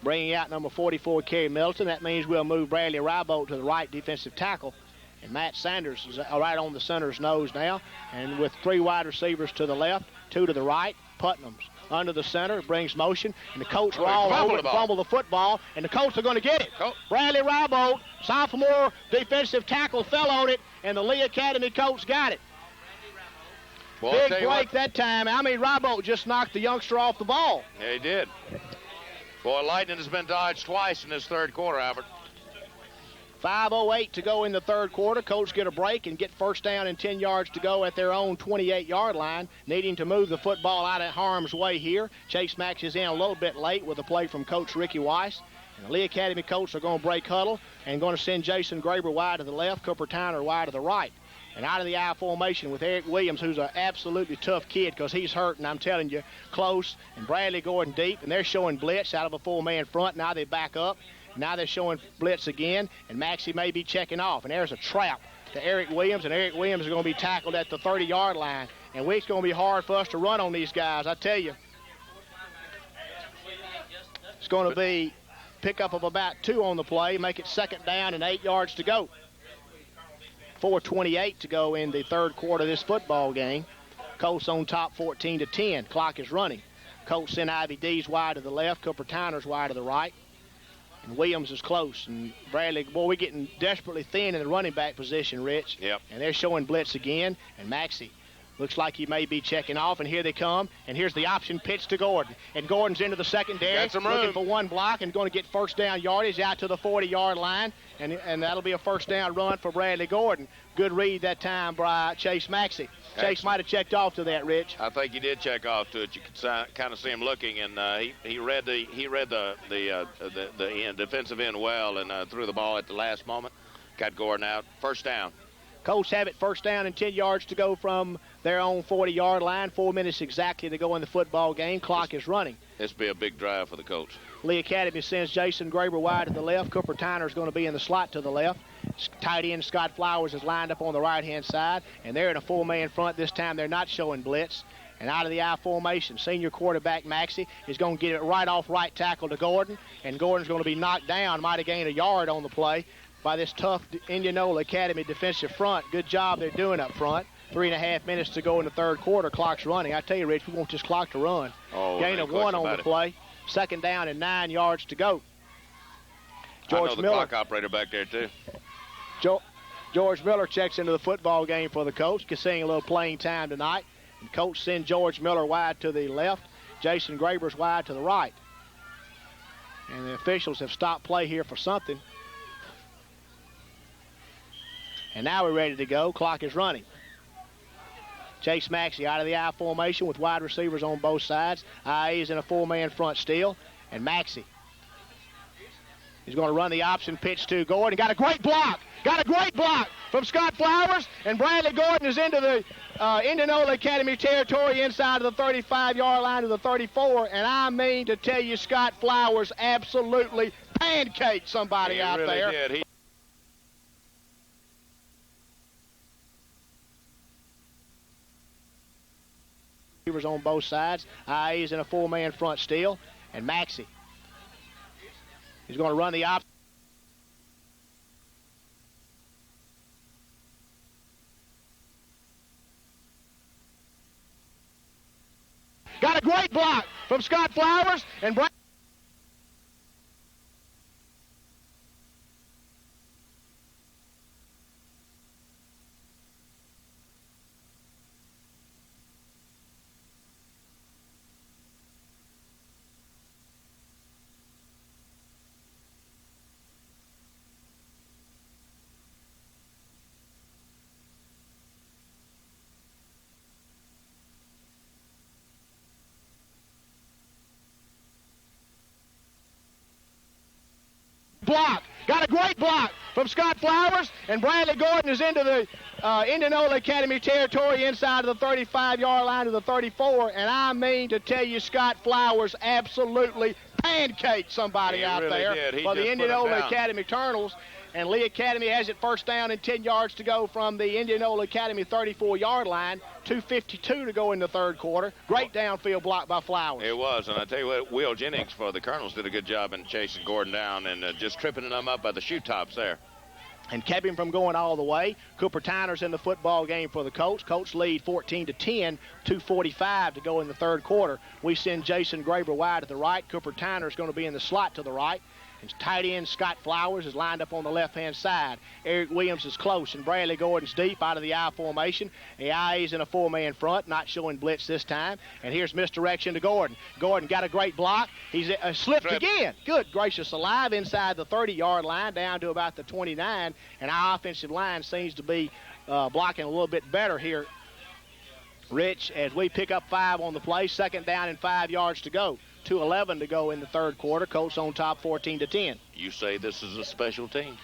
Bringing out number 44, Kerry Middleton. That means we'll move Bradley Rybolt to the right defensive tackle. And Matt Sanders is right on the center's nose now. And with 3 wide receivers to the left, 2 to the right, Putnam's under the center, brings motion, and the Colts are all over and fumble the football, and the Colts are going to get it. Bradley Rybolt, sophomore defensive tackle, fell on it, and the Lee Academy Colts got it. Well, big break that time. I mean, Rybolt just knocked the youngster off the ball. Yeah, he did. Boy, lightning has been dodged twice in this third quarter, Albert. 5:08 to go in the third quarter. Colts get a break and get first down and 10 yards to go at their own 28-yard line, needing to move the football out of harm's way here. Chase Max is in a little bit late with a play from Coach Ricky Weiss. And the Lee Academy Colts are going to break huddle and going to send Jason Graber wide to the left, Cooper Tyner wide to the right. And out of the I formation with Eric Williams, who's an absolutely tough kid because he's hurt, and I'm telling you, close, and Bradley Gordon deep, and they're showing blitz out of a 4-man front. Now they back up. Now they're showing blitz again, and Maxie may be checking off. And there's a trap to Eric Williams, and Eric Williams is going to be tackled at the 30-yard line. And it's going to be hard for us to run on these guys, I tell you. It's going to be pickup of about 2 on the play, make it second down and 8 yards to go. 4:28 to go in the third quarter of this football game. Colts on top 14-10. Clock is running. Colts send Ivy D's wide to the left, Cooper Tyner's wide to the right. And Williams is close. And Bradley, boy, we're getting desperately thin in the running back position, Rich. Yep. And they're showing blitz again. And Maxie looks like he may be checking off. And here they come. And here's the option pitch to Gordon. And Gordon's into the secondary, looking for one block and going to get first down yardage out to the 40-yard line. And that'll be a first down run for Bradley Gordon. Good read that time by Chase Maxie. Chase might have checked off to that, Rich. I think he did check off to it. You could kind of see him looking, and he read the defensive end well and threw the ball at the last moment. Got Gordon out. First down. Colts have it first down and 10 yards to go from their own 40-yard line. 4 minutes exactly to go in the football game. Clock is running. This will be a big drive for the Colts. Lee Academy sends Jason Graber wide to the left. Cooper Tyner is going to be in the slot to the left. Tight end Scott Flowers is lined up on the right-hand side, and they're in a 4-man front. This time they're not showing blitz. And out of the I formation, senior quarterback Maxie is going to get it right off right tackle to Gordon, and Gordon's going to be knocked down, might have gained a yard on the play by this tough Indianola Academy defensive front. Good job they're doing up front. 3.5 minutes to go in the third quarter. Clock's running. I tell you, Rich, we want this clock to run. Gain of 1 on the play. Second down and 9 yards to go. George Miller, clock operator back there, too. George Miller checks into the football game for the Colts. Seeing a little playing time tonight. And Colts send George Miller wide to the left. Jason Graber's wide to the right. And the officials have stopped play here for something. And now we're ready to go. Clock is running. Chase Maxie out of the I formation with wide receivers on both sides. IA is in a 4-man front still. And Maxie is going to run the option pitch to Gordon. Got a great block. Got a great block from Scott Flowers. And Bradley Gordon is into the Indianola Academy territory inside of the 35-yard line to the 34. And I mean to tell you, Scott Flowers absolutely pancaked somebody out really there. Did. Receivers on both sides. IA is in a 4-man front still. And Maxie is going to run the option. Got a great block from Scott Flowers and block Got a great block from Scott Flowers, and Bradley Gordon is into the Indianola Academy territory inside of the 35-yard line to the 34, and I mean to tell you, Scott Flowers absolutely pancaked somebody out there for the Indianola Academy Colonels. And Lee Academy has it first down and 10 yards to go from the Indianola Academy 34-yard line. 2:52 to go in the third quarter. Great downfield block by Flowers. It was, and I tell you what, Will Jennings for the Colonels did a good job in chasing Gordon down and just tripping them up by the shoe tops there. And kept him from going all the way. Cooper Tyner's in the football game for the Colts. Colts lead 14-10, 2:45 to go in the third quarter. We send Jason Graber wide to the right. Cooper Tyner's going to be in the slot to the right. And tight end Scott Flowers is lined up on the left-hand side. Eric Williams is close, and Bradley Gordon's deep out of the I formation. The IA's in a four-man front, not showing blitz this time. And here's misdirection to Gordon. Gordon got a great block. He's slipped again. Good gracious alive inside the 30-yard line down to about the 29. And our offensive line seems to be blocking a little bit better here, Rich, as we pick up 5 on the play. Second down and 5 yards to go. 2:11 to go in the third quarter. Colts on top 14-10. You say this is a special team?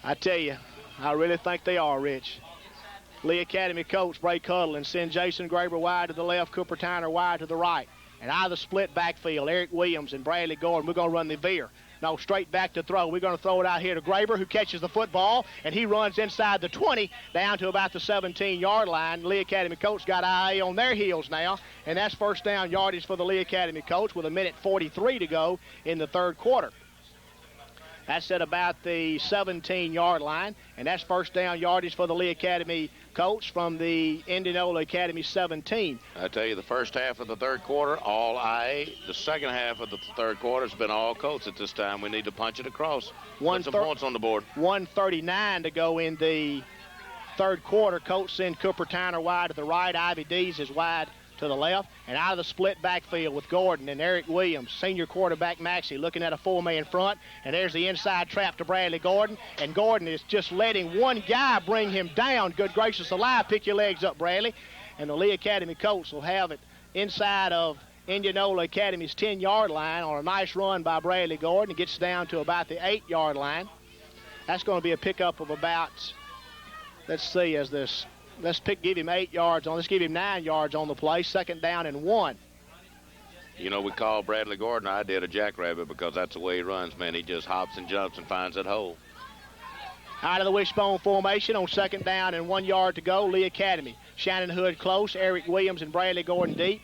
I tell you, I really think they are, Rich. Lee Academy coach Bray Cuddle and send Jason Graber wide to the left, Cooper Tyner wide to the right. And out of the split backfield, Eric Williams and Bradley Gordon, we're going to run the veer. No, straight back to throw. We're going to throw it out here to Graber, who catches the football, and he runs inside the 20 down to about the 17-yard line. Lee Academy coach got IA on their heels now, and that's first down yardage for the Lee Academy coach with 1:43 to go in the third quarter. That's at about the 17-yard line, and that's first down yardage for the Lee Academy coach from the Indianola Academy 17. I tell you, the first half of the third quarter, all IA. The second half of the third quarter has been all Colts at this time. We need to punch it across. Put some points on the board. 1:39 to go in the third quarter. Colts send Cooper Tyner wide to the right. Ivy Dees is wide to the left, and out of the split backfield with Gordon and Eric Williams. Senior quarterback Maxey looking at a four-man front, and there's the inside trap to Bradley Gordon, and Gordon is just letting one guy bring him down. Good gracious alive, pick your legs up, Bradley. And the Lee Academy Colts will have it inside of Indianola Academy's 10-yard line on a nice run by Bradley Gordon. It gets down to about the 8-yard line. That's going to be a pickup of about, let's see, as this, give him 8 yards on. Let's give him 9 yards on the play. Second down and 1. You know, we call Bradley Gordon, I did, a jackrabbit because that's the way he runs, man. He just hops and jumps and finds that hole. Out of the wishbone formation on second down and 1 yard to go, Lee Academy. Shannon Hood close, Eric Williams and Bradley Gordon deep.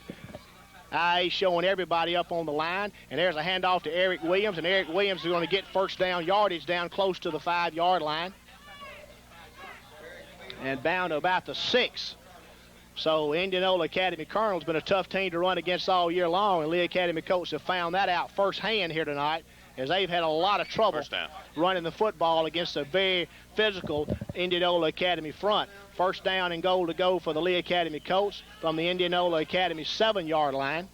IA showing everybody up on the line, and there's a handoff to Eric Williams, and Eric Williams is going to get first down yardage down close to the 5-yard line. And down to about the 6. So Indianola Academy Colonel's been a tough team to run against all year long, and Lee Academy coaches have found that out firsthand here tonight, as they've had a lot of trouble running the football against a very physical Indianola Academy front. First down and goal to go for the Lee Academy Colts from the Indianola Academy 7-yard line.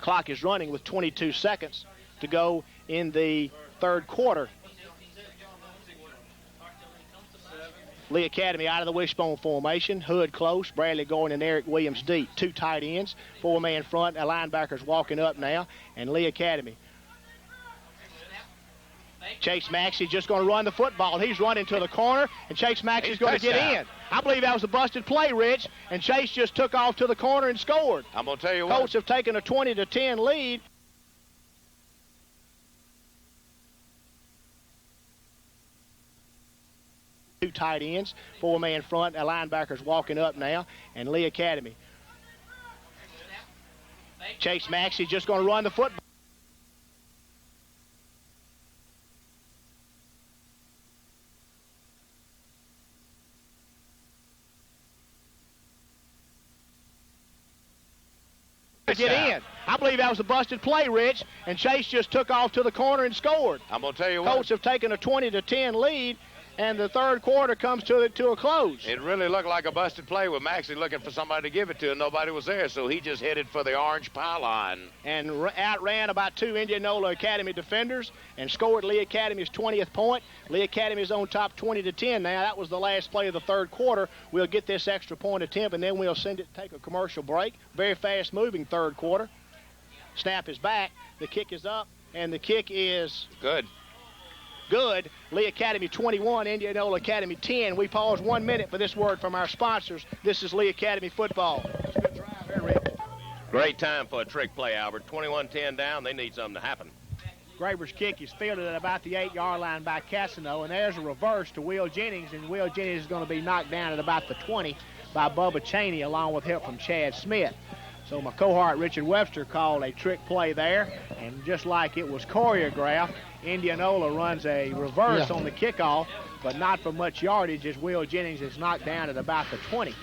Clock is running with 22 seconds to go in the third quarter. Lee Academy out of the wishbone formation. Hood close, Bradley Gordon and Eric Williams deep. 2 tight ends, 4-man front, linebackers walking up now, and Lee Academy. Chase Maxey just going to run the football. He's running to the corner, and Chase Maxey's going to get in. I believe that was a busted play, Rich, and Chase just took off to the corner and scored. I'm going to tell you what. Colts have taken a 20-10 lead. Two tight ends, 4-man front, linebackers walking up now, and Lee Academy. Chase Maxey just going to run the football. Get in. I believe that was a busted play, Rich, and Chase just took off to the corner and scored. I'm going to tell you what. Colts have taken a 20-10 lead, and the third quarter comes to a close. It really looked like a busted play with Maxey looking for somebody to give it to, and nobody was there, so he just headed for the orange pylon. And outran about 2 Indianola Academy defenders and scored Lee Academy's 20th point. Lee Academy's on top 20-10 now. That was the last play of the third quarter. We'll get this extra point attempt, and then we'll send it to take a commercial break. Very fast-moving third quarter. Snap is back. The kick is up, and the kick is good. Good. Lee Academy 21, Indianola Academy 10. We pause 1 minute for this word from our sponsors. This is Lee Academy football. Good drive here, Rick. Great time for a trick play, Albert. 21-10 down. They need something to happen. Graber's kick is fielded at about the 8-yard line by Cassano, and there's a reverse to Will Jennings, and Will Jennings is going to be knocked down at about the 20 by Bubba Cheney, along with help from Chad Smith. So my cohort, Richard Webster, called a trick play there, and just like it was choreographed, Indianola runs a reverse on the kickoff, but not for much yardage, as Will Jennings is knocked down at about the 20.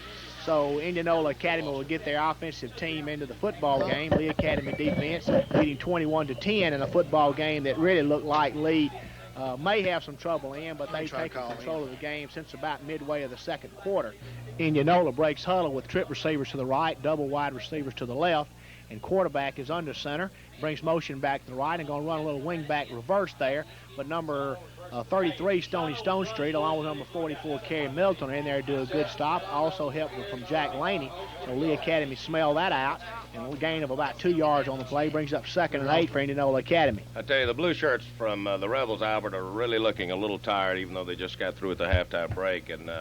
So Indianola Academy will get their offensive team into the football game. Lee Academy defense leading 21-10 in a football game that really looked like Lee may have some trouble in, but they've taken control of the game since about midway of the second quarter. Indianola breaks huddle with trip receivers to the right, double wide receivers to the left, and quarterback is under center, brings motion back to the right, and going to run a little wing back reverse there, but number 33, Stony Stonestreet, along with number 44, Kerry Middleton, are in there to do a good stop. Also help from Jack Laney. So Lee Academy smell that out, and a gain of about 2 yards on the play brings up 2nd and 8 for Indianola Academy. I tell you, the blue shirts from the Rebels, Albert, are really looking a little tired, even though they just got through at the halftime break. And,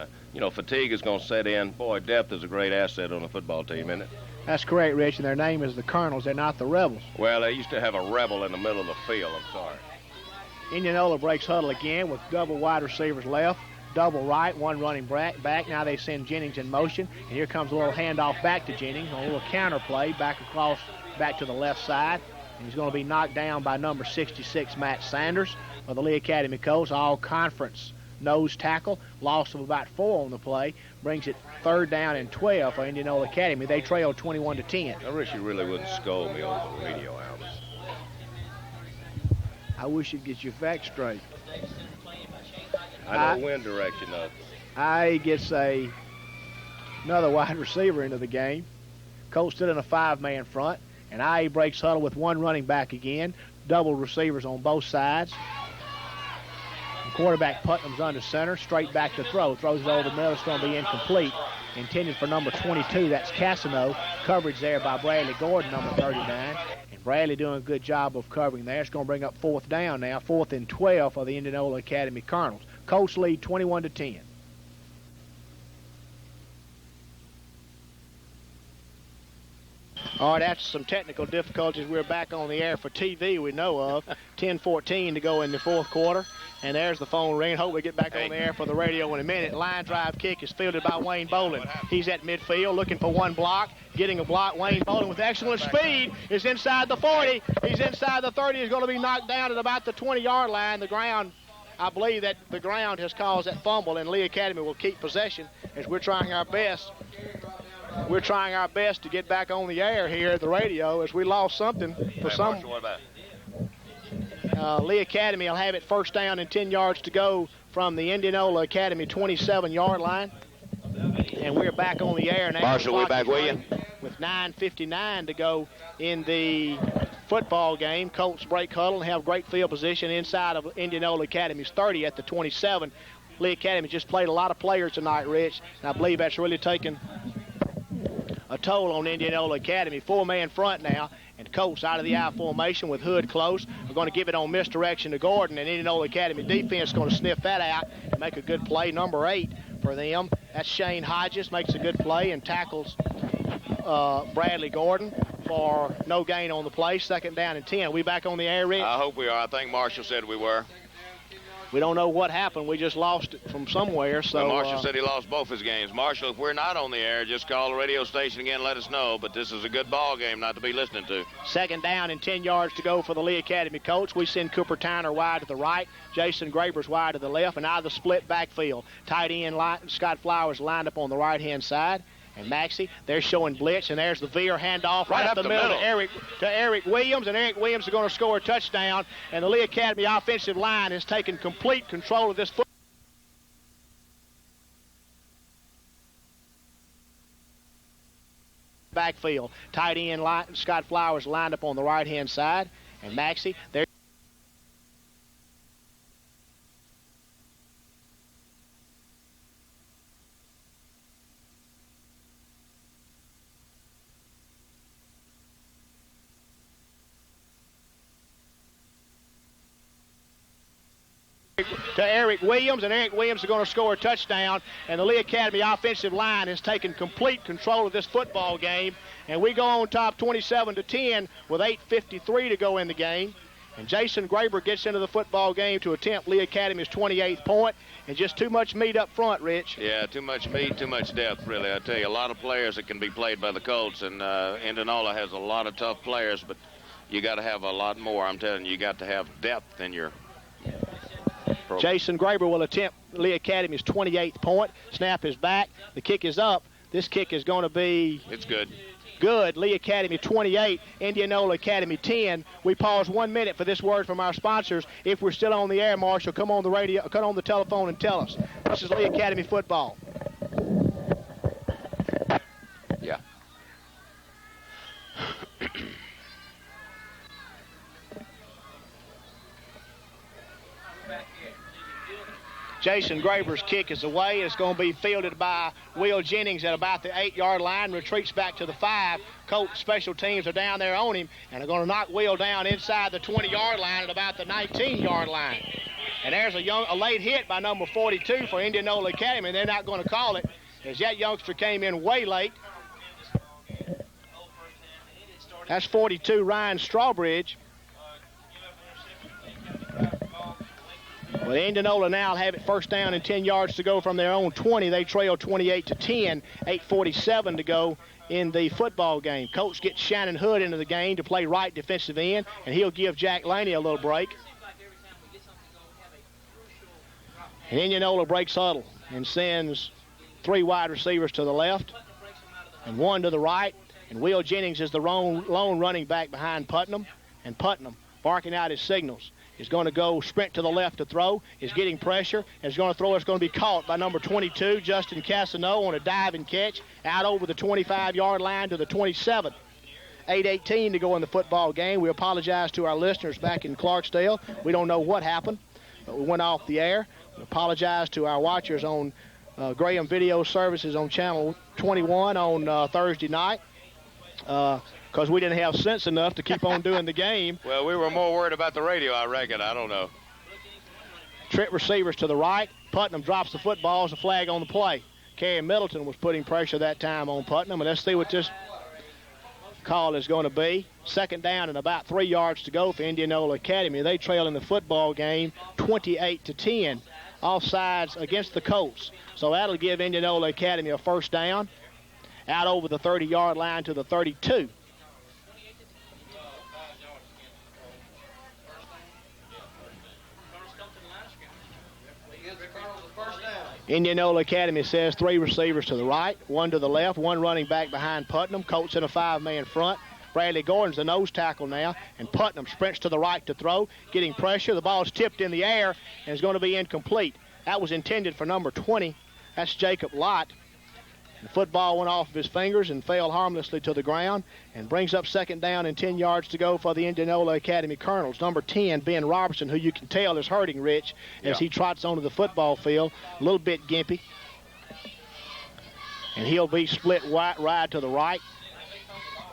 fatigue is going to set in. Boy, depth is a great asset on the football team, isn't it? That's correct, Rich, and their name is the Colonels. They're not the Rebels. Well, they used to have a rebel in the middle of the field. I'm sorry. Indianola breaks huddle again with double wide receivers left, double right, one running back. Now they send Jennings in motion, and here comes a little handoff back to Jennings, a little counter play back to the left side, and he's going to be knocked down by number 66, Matt Sanders of the Lee Academy Colts, all-conference nose tackle, loss of about 4 on the play, brings it 3rd down and 12 for Indianola Academy. They trail 21-10. I wish you really wouldn't scold me over the radio, Albert. I wish you'd get your facts straight. I know wind direction, though. He gets another wide receiver into the game. Colts stood in a 5-man front, and IE breaks huddle with one running back again, double receivers on both sides. The quarterback Putnam's under center, straight back to throw. Throws it over the middle. It's going to be incomplete. Intended for number 22, that's Cassano. Coverage there by Bradley Gordon, number 39. And Bradley doing a good job of covering there. It's going to bring up 4th down now, 4th and 12 for the Indianola Academy Colonels. Colts lead 21-10. All right, after some technical difficulties, we're back on the air for TV we know of. 10:14 to go in the 4th quarter. And there's the phone ring. Hope we get back on the air for the radio in a minute. Line drive kick is fielded by Wayne Bolin. He's at midfield looking for one block. Getting a block. Wayne Bolin with excellent speed is inside the 40. He's inside the 30. He's going to be knocked down at about the 20-yard line. The ground, I believe that the ground has caused that fumble, and Lee Academy will keep possession as we're trying our best. We're trying our best to get back on the air here at the radio as we lost something for some. Marshall, what about it? Lee Academy will have it 1st down and 10 yards to go from the Indianola Academy 27-yard line. And we're back on the air now. Marshall, we back with you. With 9:59 to go in the football game. Colts break huddle and have great field position inside of Indianola Academy's 30 at the 27. Lee Academy just played a lot of players tonight, Rich, and I believe that's really taken a toll on Indianola Academy. 4-man front now, and Colts out of the I formation with Hood close. We're going to give it on misdirection to Gordon, and Indianola Academy defense is going to sniff that out and make a good play. Number 8 for them. That's Shane Hodges, makes a good play and tackles Bradley Gordon for no gain on the play. 2nd down and 10. We back on the air, Rick? I hope we are. I think Marshall said we were. We don't know what happened. We just lost it from somewhere. So well, Marshall said he lost both his games. Marshall, if we're not on the air, just call the radio station again and let us know. But this is a good ball game not to be listening to. 2nd down and 10 yards to go for the Lee Academy Colts. We send Cooper Tyner wide to the right. Jason Graber's wide to the left. And out of the split backfield. Tight end Scott Flowers lined up on the right-hand side. And Maxey, they're showing blitz, and there's the veer handoff right up the middle to Eric Williams, and Eric Williams is going to score a touchdown, and the Lee Academy offensive line has taken complete control of this football. Backfield, tight end Scott Flowers lined up on the right-hand side, and Maxey, there. to Eric Williams, and Eric Williams is going to score a touchdown. And the Lee Academy offensive line has taken complete control of this football game. And we go on top 27-10 with 8:53 to go in the game. And Jason Graber gets into the football game to attempt Lee Academy's 28th point. And just too much meat up front, Rich. Yeah, too much meat, too much depth, really. I tell you, a lot of players that can be played by the Colts. And Indianola has a lot of tough players, but you got to have a lot more. I'm telling you, you got to have depth in your program. Jason Graber will attempt Lee Academy's 28th point. Snap is back. The kick is up. This kick is going to be... It's good. Good. Lee Academy 28, Indianola Academy 10. We pause 1 minute for this word from our sponsors. If we're still on the air, Marshall, come on the radio, come on the telephone and tell us. This is Lee Academy football. Yeah. Jason Graber's kick is away. It's going to be fielded by Will Jennings at about the 8-yard line, retreats back to the 5. Colts special teams are down there on him, and they're going to knock Will down inside the 20-yard line at about the 19-yard line. And there's a late hit by number 42 for Indianola Academy, and they're not going to call it, as that youngster came in way late. That's 42, Ryan Strawbridge. Well, Indianola now have it first down and 10 yards to go from their own 20. They trail 28-10, 8:47 to go in the football game. Coach gets Shannon Hood into the game to play right defensive end, and he'll give Jack Laney a little break. And Indianola breaks huddle and sends 3 wide receivers to the left and 1 to the right. And Will Jennings is the lone running back behind Putnam. And Putnam, barking out his signals, is going to go sprint to the left to throw, is getting pressure, and is going to throw. It's going to be caught by number 22, Justin Cassano, on a dive and catch out over the 25-yard line to the 27. 8:18 to go in the football game. We apologize to our listeners back in Clarksdale. We don't know what happened, but we went off the air. We apologize to our watchers on Graham Video Services on Channel 21 on Thursday night. Because we didn't have sense enough to keep on doing the game. Well, we were more worried about the radio, I reckon. I don't know. Trent receivers to the right. Putnam drops the football as a flag on the play. Kerry Middleton was putting pressure that time on Putnam. And let's see what this call is going to be. Second down and about 3 yards to go for Indianola Academy. They trail in the football game 28-10. Offsides against the Colts. So that'll give Indianola Academy a first down out over the 30-yard line to the 32. Indianola Academy says 3 receivers to the right, 1 to the left, 1 running back behind Putnam. Colts in a 5-man front. Bradley Gordon's the nose tackle now, and Putnam sprints to the right to throw, getting pressure. The ball's tipped in the air and is going to be incomplete. That was intended for number 20. That's Jacob Lott. The football went off of his fingers and fell harmlessly to the ground and brings up second down and 10 yards to go for the Indianola Academy Colonels. Number 10, Ben Robertson, who you can tell is hurting, Rich, as he trots onto the football field, a little bit gimpy. And he'll be split wide to the right.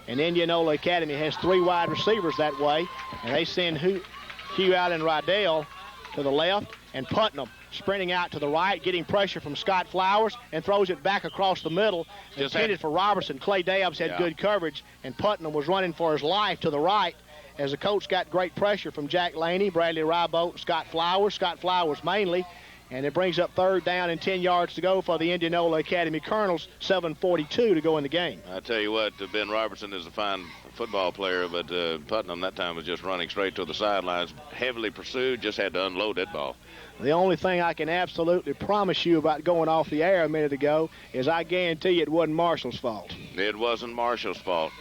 And Indianola Academy has 3 wide receivers that way, and they send Hugh Allen Rydell to the left, and Putnam sprinting out to the right, getting pressure from Scott Flowers, and throws it back across the middle. Intended for Robertson. Clay Dabbs had good coverage, and Putnam was running for his life to the right as the Colts got great pressure from Jack Laney, Bradley Rybolt, Scott Flowers mainly, and it brings up third down and 10 yards to go for the Indianola Academy Colonels, 7:42 to go in the game. I tell you what, Ben Robertson is a fine football player, but Putnam that time was just running straight to the sidelines, heavily pursued, just had to unload that ball. The only thing I can absolutely promise you about going off the air a minute ago is I guarantee you it wasn't Marshall's fault. It wasn't Marshall's fault.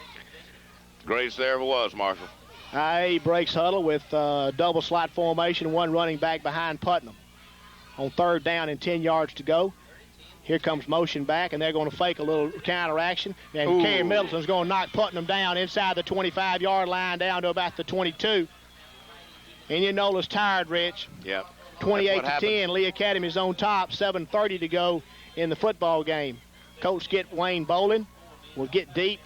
Greatest there ever was, Marshall. He breaks huddle with double slot formation, 1 running back behind Putnam. On third down and 10 yards to go. Here comes motion back, and they're going to fake a little counteraction. And Kerry Middleton's going to knock Putnam down inside the 25-yard line down to about the 22. Indianola's tired, Rich. Yep. 28-10, Lee Academy's on top, 7:30 to go in the football game. Coach get Wayne Bolin, will get deep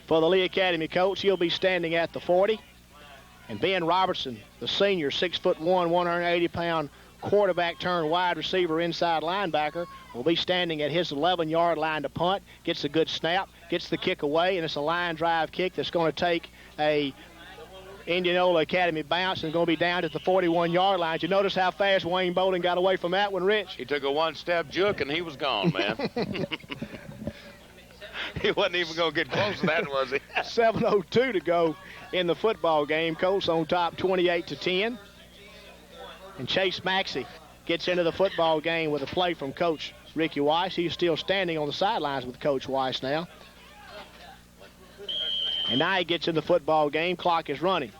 for the Lee Academy coach. He'll be standing at the 40. And Ben Robertson, the senior, 6'1", 180-pound quarterback turned wide receiver inside linebacker, will be standing at his 11-yard line to punt. Gets a good snap, gets the kick away, and it's a line drive kick that's going to take a Indianola Academy bounce and going to be down at the 41-yard line. Did you notice how fast Wayne Bolden got away from that one, Rich? He took a one-step juke, and he was gone, man. He wasn't even going to get close to that, was he? 7:02 to go in the football game. Colts on top 28-10. And Chase Maxey gets into the football game with a play from Coach Ricky Weiss. He's still standing on the sidelines with Coach Weiss now. And now he gets in the football game. Clock is running.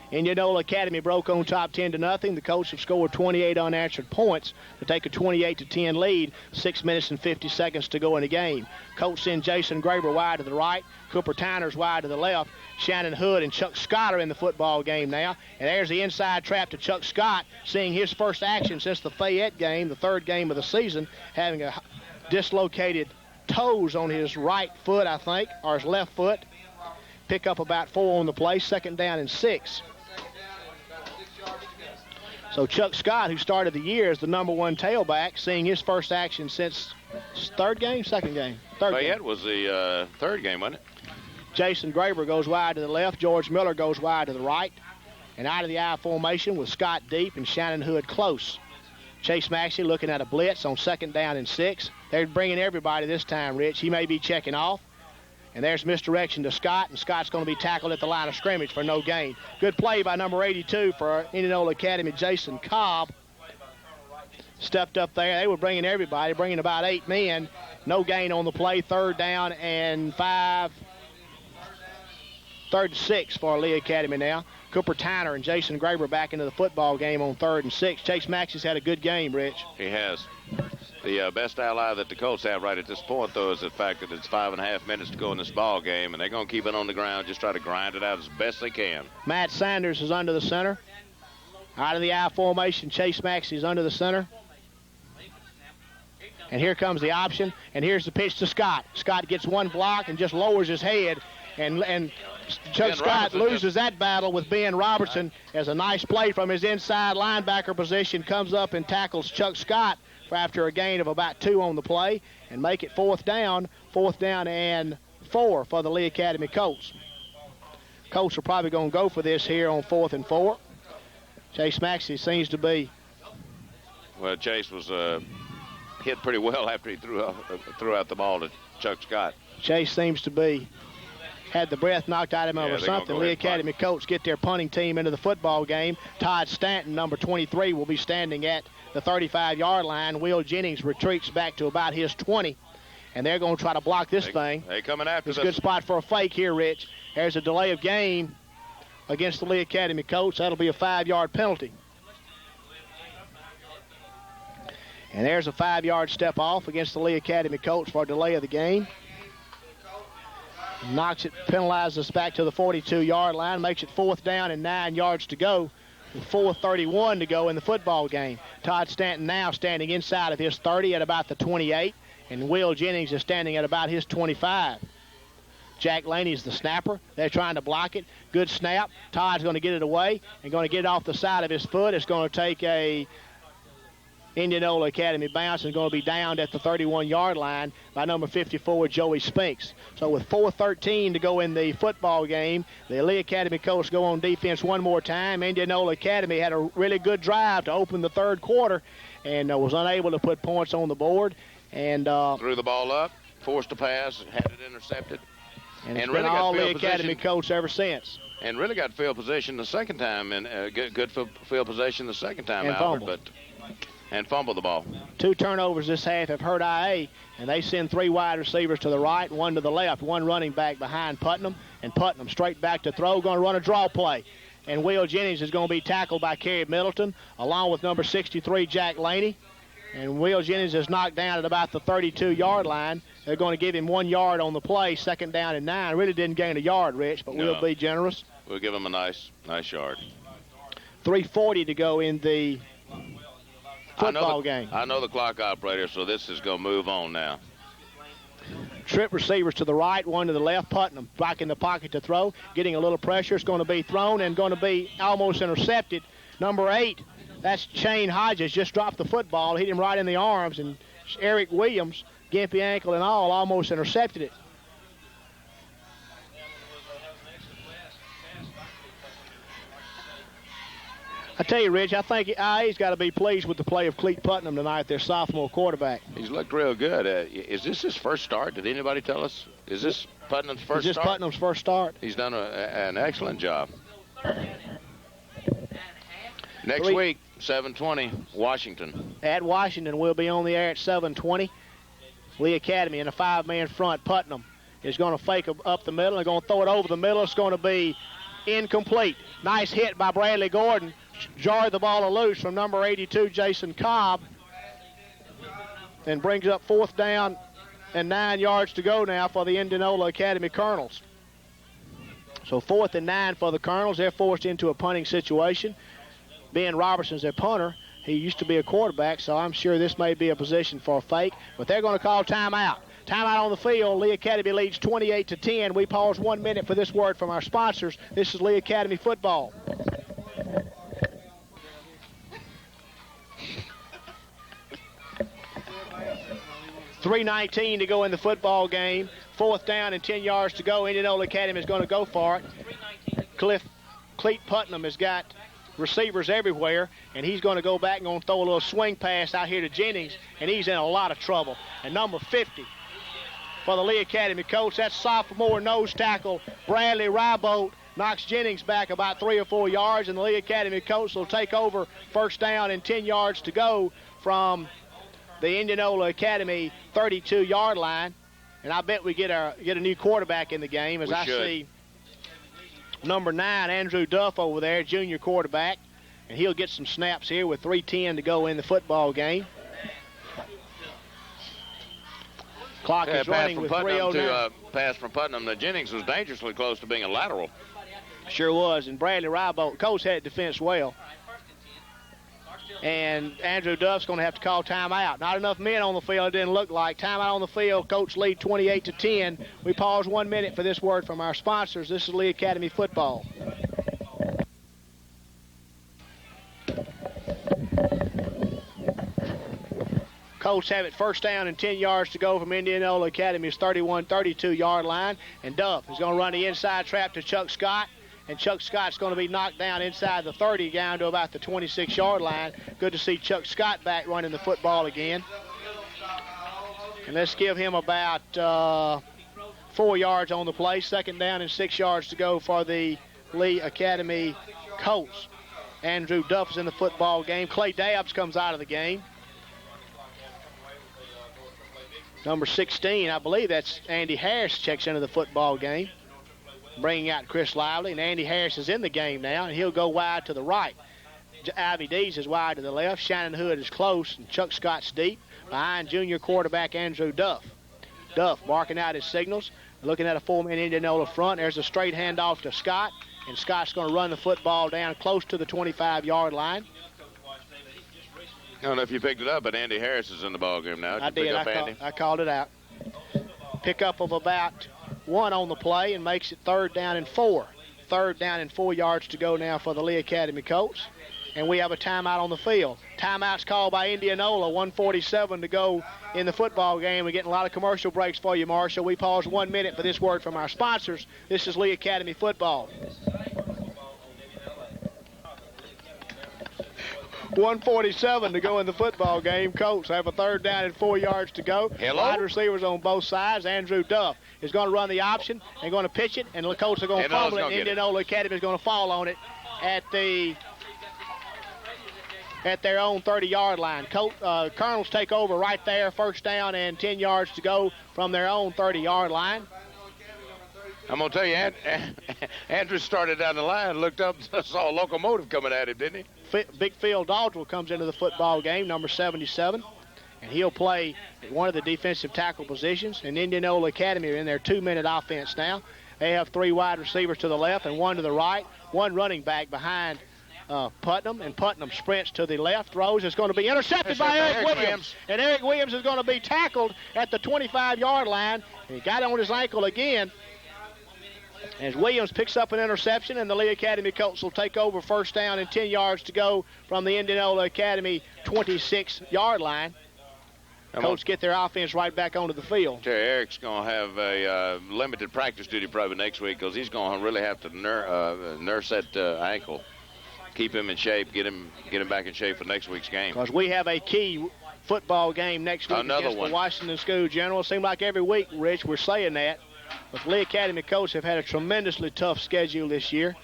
Indianola Academy broke on top 10-0. The Colts have scored 28 unanswered points to take a 28-10 lead. 6 minutes and 50 seconds to go in the game. Colts send Jason Graber wide to the right. Cooper Tyner's wide to the left. Shannon Hood and Chuck Scott are in the football game now. And there's the inside trap to Chuck Scott, seeing his first action since the Fayette game, the third game of the season, having a dislocated toes on his right foot, I think, or his left foot. Pick up about 4 on the play, 2nd down and 6. So Chuck Scott, who started the year as the #1 tailback, seeing his first action since third game, second game? Third game. Fayette was the third game, wasn't it? Jason Graber goes wide to the left. George Miller goes wide to the right. And out of the I formation with Scott deep and Shannon Hood close. Chase Maxey looking at a blitz on 2nd down and 6. They're bringing everybody this time, Rich. He may be checking off. And there's misdirection to Scott, and Scott's going to be tackled at the line of scrimmage for no gain. Good play by number 82 for Indianola Academy, Jason Cobb. Stepped up there. They were bringing everybody, bringing about 8 men. No gain on the play. 3rd down and 5. 3rd and 6 for Lee Academy now. Cooper Tyner and Jason Graber back into the football game on 3rd and 6. Chase Maxey's had a good game, Rich. He has. The best ally that the Colts have right at this point, though, is the fact that it's 5.5 minutes to go in this ball game, and they're going to keep it on the ground, just try to grind it out as best they can. Matt Sanders is under the center. Out of the I formation, Chase Maxey's under the center. And here comes the option, and here's the pitch to Scott. Scott gets one block and just lowers his head, and Chuck Scott loses that battle with Ben Robertson as a nice play from his inside linebacker position comes up and tackles Chuck Scott after a gain of about 2 on the play, and make it 4th down and 4 for the Lee Academy Colts. Colts are probably going to go for this here on 4th and 4. Chase Maxey seems to be. Well, Chase was hit pretty well after he threw out the ball to Chuck Scott. Chase seems to be had the breath knocked out of him or something. Lee Academy Colts get their punting team into the football game. Todd Stanton, number 23, will be standing at the 35-yard line. Will Jennings retreats back to about his 20, and they're going to try to block this thing. They coming after this. It's a good spot for a fake here, Rich. There's a delay of game against the Lee Academy Colts. That'll be a 5-yard penalty. And there's a 5-yard step off against the Lee Academy Colts for a delay of the game. Knocks it, penalizes us back to the 42-yard line, makes it 4th down and 9 yards to go. With 4:31 to go in the football game. Todd Stanton now standing inside of his 30 at about the 28, and Will Jennings is standing at about his 25. Jack Laney's the snapper. They're trying to block it. Good snap. Todd's going to get it away and going to get it off the side of his foot. It's going to take a Indianola Academy bounce and going to be downed at the 31-yard line by number 54, Joey Spinks. So with 4:13 to go in the football game, the Lee Academy Colts go on defense one more time. Indianola Academy had a really good drive to open the third quarter and was unable to put points on the board. And threw the ball up, forced a pass, had it intercepted. And it's been all Lee Academy Colts ever since. And really got field position the second time, and good field position the second time, Albert, and fumbled the ball. 2 turnovers this half have hurt IA, and they send 3 wide receivers to the right, 1 to the left, 1 running back behind Putnam, and Putnam straight back to throw, going to run a draw play. And Will Jennings is going to be tackled by Kerry Middleton, along with number 63, Jack Laney. And Will Jennings is knocked down at about the 32-yard line. They're going to give him 1 yard on the play, 2nd down and 9. Really didn't gain a yard, Rich, but we'll be generous. We'll give him a nice yard. 3:40 to go in the football game. I know the clock operator, so this is going to move on now. strip receivers to the right, one to the left. Putnam back in the pocket to throw, getting a little pressure. It's going to be thrown and going to be almost intercepted. Number 8, that's Shane Hodges, just dropped the football, hit him right in the arms, and Eric Williams, gimpy ankle and all, almost intercepted it. I tell you, Rich, I think he's got to be pleased with the play of Cleet Putnam tonight, their sophomore quarterback. He's looked real good. Is this his first start? Did anybody tell us? Is this Putnam's first start? Is this Putnam's first start? He's done an excellent job. Next week, 7:20, Washington. At Washington, we'll be on the air at 7:20. Lee Academy in a 5-man front. Putnam is going to fake up the middle and going to throw it over the middle. It's going to be incomplete. Nice hit by Bradley Gordon. Jarred the ball loose from number 82, Jason Cobb. And brings up 4th down and 9 yards to go now for the Indianola Academy Colonels. So 4th and 9 for the Colonels. They're forced into a punting situation. Ben Robertson's their punter. He used to be a quarterback, so I'm sure this may be a position for a fake. But they're going to call timeout. Timeout on the field. Lee Academy leads 28-10. We pause 1 minute for this word from our sponsors. This is Lee Academy football. .3:19 to go in the football game. 4th down and 10 yards to go. Indianola Academy is going to go for it. Cleet Putnam has got receivers everywhere, and he's going to go back and going to throw a little swing pass out here to Jennings, and he's in a lot of trouble. And number 50 for the Lee Academy Colts, that's sophomore nose tackle Bradley Rybolt, knocks Jennings back about 3 or 4 yards, and the Lee Academy Colts will take over 1st down and 10 yards to go from the Indianola Academy 32-yard line. And I bet we get a new quarterback in the game, as I see number 9, Andrew Duff over there, junior quarterback. And he'll get some snaps here with 3:10 to go in the football game. Clock is running with 3:09. Pass from Putnam to Jennings was dangerously close to being a lateral. Sure was. And Bradley Rybolt, Colts had defense well. And Andrew Duff's going to have to call timeout. Not enough men on the field, it didn't look like. Timeout on the field. Colts lead 28-10. We pause 1 minute for this word from our sponsors. This is Lee Academy football. Colts have it 1st down and 10 yards to go from Indianola Academy's 31-32-yard line. And Duff is going to run the inside trap to Chuck Scott. And Chuck Scott's going to be knocked down inside the 30 down to about the 26-yard line. Good to see Chuck Scott back running the football again. And let's give him about 4 yards on the play. 2nd down and 6 yards to go for the Lee Academy Colts. Andrew Duff's in the football game. Clay Dabbs comes out of the game. Number 16, I believe that's Andy Harris, checks into the football game, bringing out Chris Lively, and Andy Harris is in the game now, and he'll go wide to the right. Ivy Dees is wide to the left. Shannon Hood is close, and Chuck Scott's deep behind junior quarterback Andrew Duff. Duff marking out his signals, looking at a 4-man Indianola front. There's a straight handoff to Scott, and Scott's going to run the football down close to the 25-yard line. I don't know if you picked it up, but Andy Harris is in the ballgame now. I did. I called it out. Pickup of about 1 on the play and makes it 3rd down and 4. 3rd down and 4 yards to go now for the Lee Academy Colts. And we have a timeout on the field. Timeout's called by Indianola. 1:47 to go in the football game. We're getting a lot of commercial breaks for you, Marshall. We pause 1 minute for this word from our sponsors. This is Lee Academy football. 1:47 to go in the football game. Colts have a 3rd down and 4 yards to go. Hello? Wide receivers on both sides. Andrew Duff is going to run the option and going to pitch it, and the Colts are going to fumble it. Indianola Academy is going to fall on it at their own 30-yard line. Colonels take over right there. 1st down and 10 yards to go from their own 30-yard line. I'm going to tell you, Andrew started down the line, looked up, saw a locomotive coming at him, didn't he? Big Phil Dodgell comes into the football game, number 77, and he'll play at one of the defensive tackle positions. And Indianola Academy are in their 2-minute offense now. They have 3 wide receivers to the left and 1 to the right, 1 running back behind Putnam, and Putnam sprints to the left, throws. It's going to be intercepted by Eric Williams. And Eric Williams is going to be tackled at the 25-yard line. He got on his ankle again. As Williams picks up an interception, and the Lee Academy Colts will take over first down and 10 yards to go from the Indianola Academy 26-yard line. Colts get their offense right back onto the field. Terry Eric's going to have a limited practice duty probably next week because he's going to really have to nurse that ankle, keep him in shape, get him back in shape for next week's game. Because we have a key football game next week against the Washington School General. It seems like every week, Rich, we're saying that. But the Lee Academy Colts have had a tremendously tough schedule this year.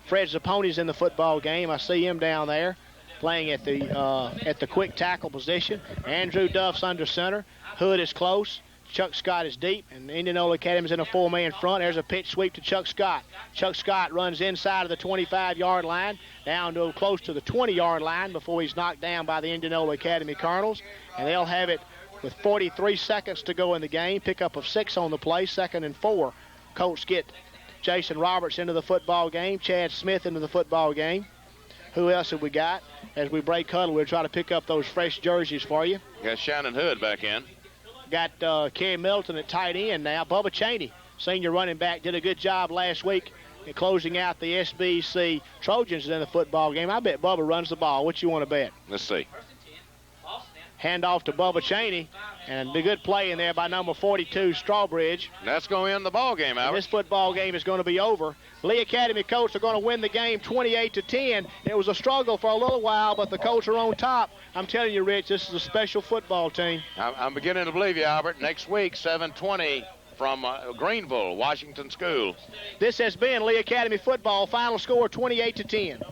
Fred Zappone's in the football game. I see him down there playing at the quick tackle position. Andrew Duff's under center. Hood is close. Chuck Scott is deep, and Indianola Academy's in a 4-man front. There's a pitch sweep to Chuck Scott. Chuck Scott runs inside of the 25-yard line, down to close to the 20-yard line before he's knocked down by the Indianola Academy Colonels, and they'll have it with 43 seconds to go in the game. Pickup of 6 on the play, 2nd and 4. Colts get Jason Roberts into the football game, Chad Smith into the football game. Who else have we got? As we break huddle, we'll try to pick up those fresh jerseys for you. Got Shannon Hood back in. Got Kerry Middleton at tight end now. Bubba Cheney, senior running back, did a good job last week in closing out the SBC Trojans in the football game. I bet Bubba runs the ball. What you want to bet? Let's see. Hand off to Bubba Cheney, and a good play in there by number 42, Strawbridge. That's going to end the ball game, Albert. This football game is going to be over. Lee Academy Colts are going to win the game 28-10. It was a struggle for a little while, but the Colts are on top. I'm telling you, Rich, this is a special football team. I'm beginning to believe you, Albert. Next week, 7:20 from Greenville, Washington School. This has been Lee Academy football. Final score 28-10.